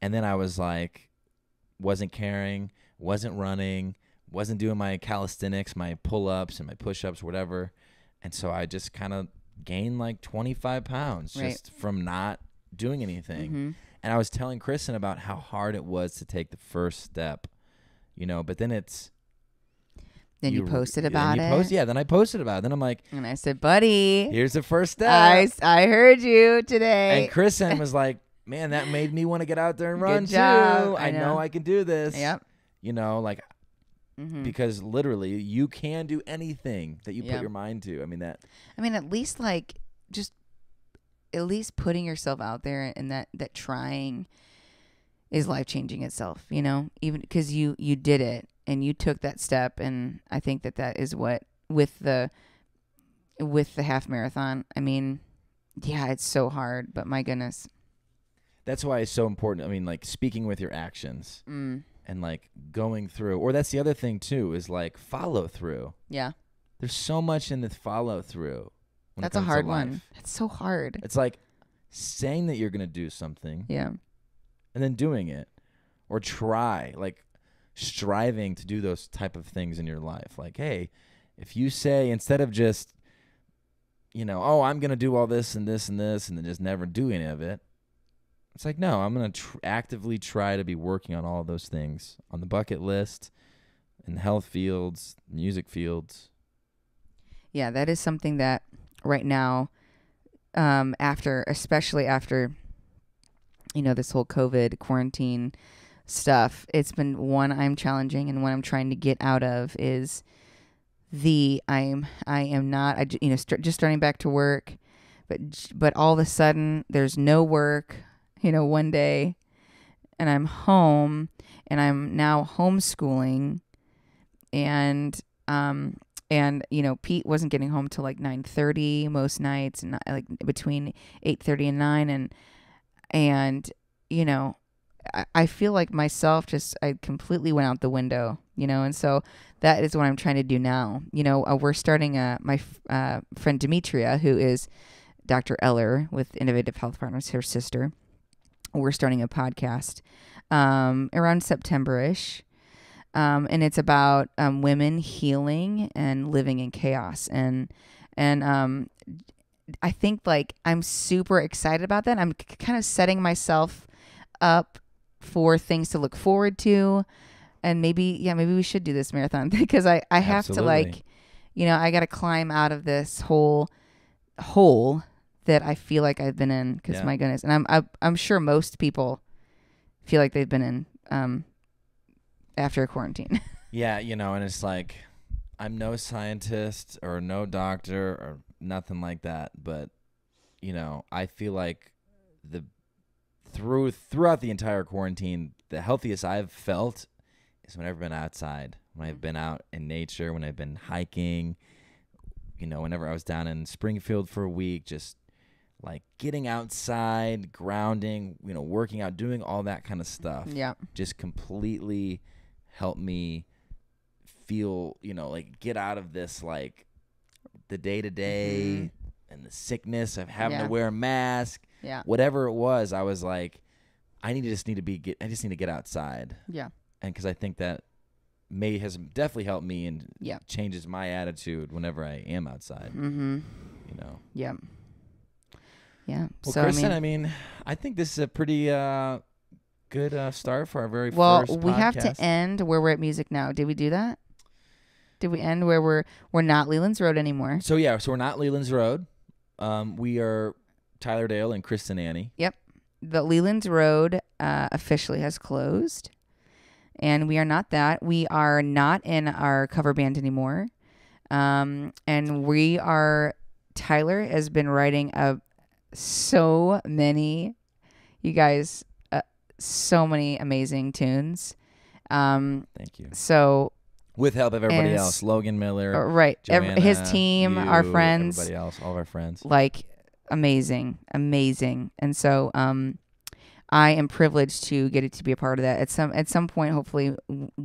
A: And then I was like, wasn't caring, wasn't running, wasn't doing my calisthenics, my pull-ups and my push-ups, whatever. And so I just kind of gained like 25 pounds just from not doing anything. And I was telling Kristen about how hard it was to take the first step, you know, but then
B: you posted about it.
A: Then I posted about it. Then I'm like,
B: and I said, buddy,
A: here's the first step.
B: I heard you today.
A: And Kristen was like, man, that made me want to get out there and run too. I know I can do this.
B: Yep.
A: You know, like, because literally you can do anything that you put your mind to. I mean, at least like just at least putting yourself out there, and that trying is life-changing itself, you know, even because you did it and you took that step. And I think that is what with the half marathon, I mean, yeah, it's so hard, but my goodness. That's why it's so important. I mean, like, speaking with your actions and like going through, or that's the other thing too, is like follow through. Yeah. There's so much in the follow through.
B: That's a hard one. That's so hard.
A: It's like saying that you're going to do something.
B: Yeah.
A: And then doing it, or like striving to do those type of things in your life. Like, hey, if you say, instead of just, you know, oh, I'm going to do all this and this and this, and then just never do any of it. It's like, no, I'm going to actively try to be working on all of those things on the bucket list, in the health fields, music fields.
B: Yeah, that is something that right now, especially after, you know, this whole COVID quarantine stuff, it's been one I'm challenging, and one I'm trying to get out of is just starting back to work, but all of a sudden there's no work, you know, one day, and I'm home, and I'm now homeschooling, and you know, Pete wasn't getting home till like 9:30 most nights, and like between 8:30 and 9, and you know, I feel like myself I completely went out the window, you know, and so that is what I'm trying to do now. You know, we're starting my friend Demetria, who is Dr. Eller with Innovative Health Partners, her sister. We're starting a podcast around September-ish. and it's about women healing and living in chaos. And I think like I'm super excited about that. I'm kind of setting myself up for things to look forward to. And maybe we should do this marathon because I have to like, I got to climb out of this hole that I feel like I've been in because my goodness. And I'm sure most people feel like they've been in after a quarantine.
A: Yeah. And it's like, I'm no scientist or no doctor or nothing like that. But, I feel like throughout the entire quarantine, the healthiest I've felt is when I've been outside, when I've been out in nature, when I've been hiking, whenever I was down in Springfield for a week, just like getting outside, grounding, working out, doing all that kind of stuff.
B: Yeah.
A: Just completely helped me feel, like get out of this, like the day-to-day and the sickness of having to wear a mask.
B: Yeah.
A: Whatever it was, I was like, I just need to get outside.
B: Yeah.
A: And because I think that has definitely helped me and changes my attitude whenever I am outside.
B: Mm-hmm. Yeah. Yeah.
A: Well,
B: so
A: Kristen, I think this is a pretty good start for our very first podcast.
B: Well, we have to end where we're at music now. Did we do that? Did we end where we're not Leland's Road anymore?
A: So we're not Leland's Road. We are Tyler Dale and Kristen Anne.
B: Yep. The Leland's Road officially has closed. And we are not that. We are not in our cover band anymore. And Tyler has been writing so many amazing tunes.
A: Thank you.
B: So
A: with help of everybody else, Logan Miller,
B: right?
A: Joanna,
B: his team, our friends,
A: everybody else, all of our friends,
B: like amazing. And so, I am privileged to get it to be a part of that. At some point, hopefully,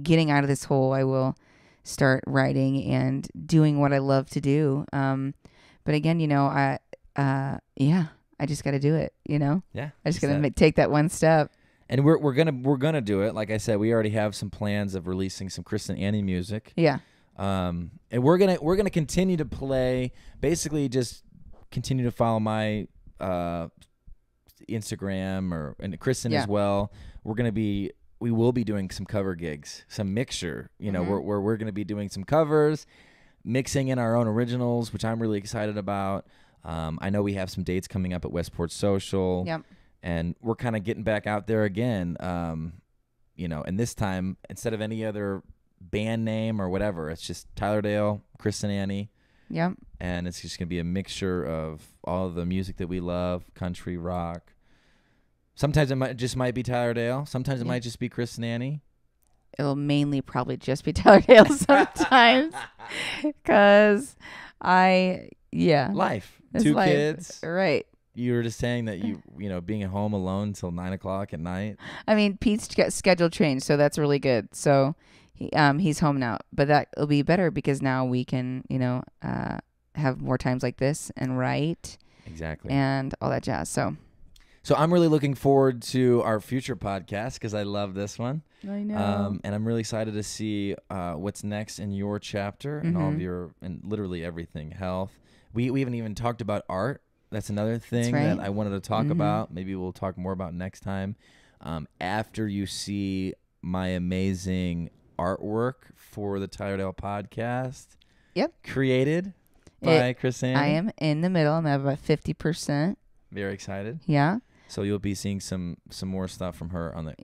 B: getting out of this hole, I will start writing and doing what I love to do. But again, I just got to do it.
A: Yeah,
B: I just got to take that one step.
A: And we're gonna do it. Like I said, we already have some plans of releasing some Kristen Anne music.
B: Yeah.
A: And we're gonna continue to play. Basically, just continue to follow my Instagram and Kristen as well. We will be doing some cover gigs, some mixture. Where we're gonna be doing some covers, mixing in our own originals, which I'm really excited about. I know we have some dates coming up at Westport Social.
B: Yep.
A: And we're kind of getting back out there again, and this time, instead of any other band name or whatever, it's just Tyler Dale, Kristen Anne.
B: Yep.
A: And it's just going to be a mixture of all the music that we love, country, rock. Sometimes it might be Tyler Dale. Sometimes it might just be Kristen Anne.
B: It'll mainly probably just be Tyler Dale sometimes. Because
A: life. Two kids.
B: Right.
A: You were just saying that being at home alone until 9:00 at night.
B: I mean, Pete's schedule changed, so that's really good. So he's home now, but that'll be better because now we can, have more times like this and write.
A: Exactly.
B: And all that jazz. So
A: I'm really looking forward to our future podcast because I love this one.
B: I know.
A: And I'm really excited to see what's next in your chapter and all of and literally everything, health. We haven't even talked about art. That's another thing that I wanted to talk about. Maybe we'll talk more about next time. After you see my amazing artwork for the Tyler Dale podcast.
B: Yep.
A: Created by Kristen.
B: I am in the middle. I'm at about 50%.
A: Very excited.
B: Yeah.
A: So you'll be seeing some more stuff from her on the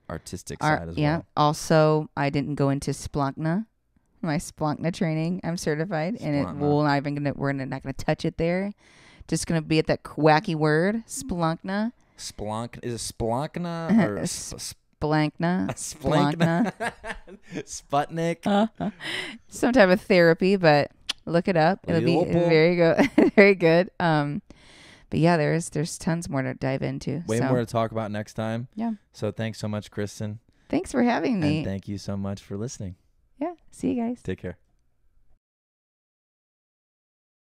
A: artistic side as well.
B: Yeah. Also, I didn't go into Splunkna. My Splunkna training. I'm certified, and we're not gonna touch it there. Just gonna be at that wacky word, Splunkna.
A: Is it Splunkna or
B: Splankna?
A: Splankna. Sputnik.
B: Some type of therapy, but look it up. It'll be very good. Very good. But yeah, there's tons more to dive into.
A: Way more to talk about next time.
B: Yeah.
A: So thanks so much, Kristen.
B: Thanks for having me.
A: And thank you so much for listening.
B: Yeah. See you guys.
A: Take care.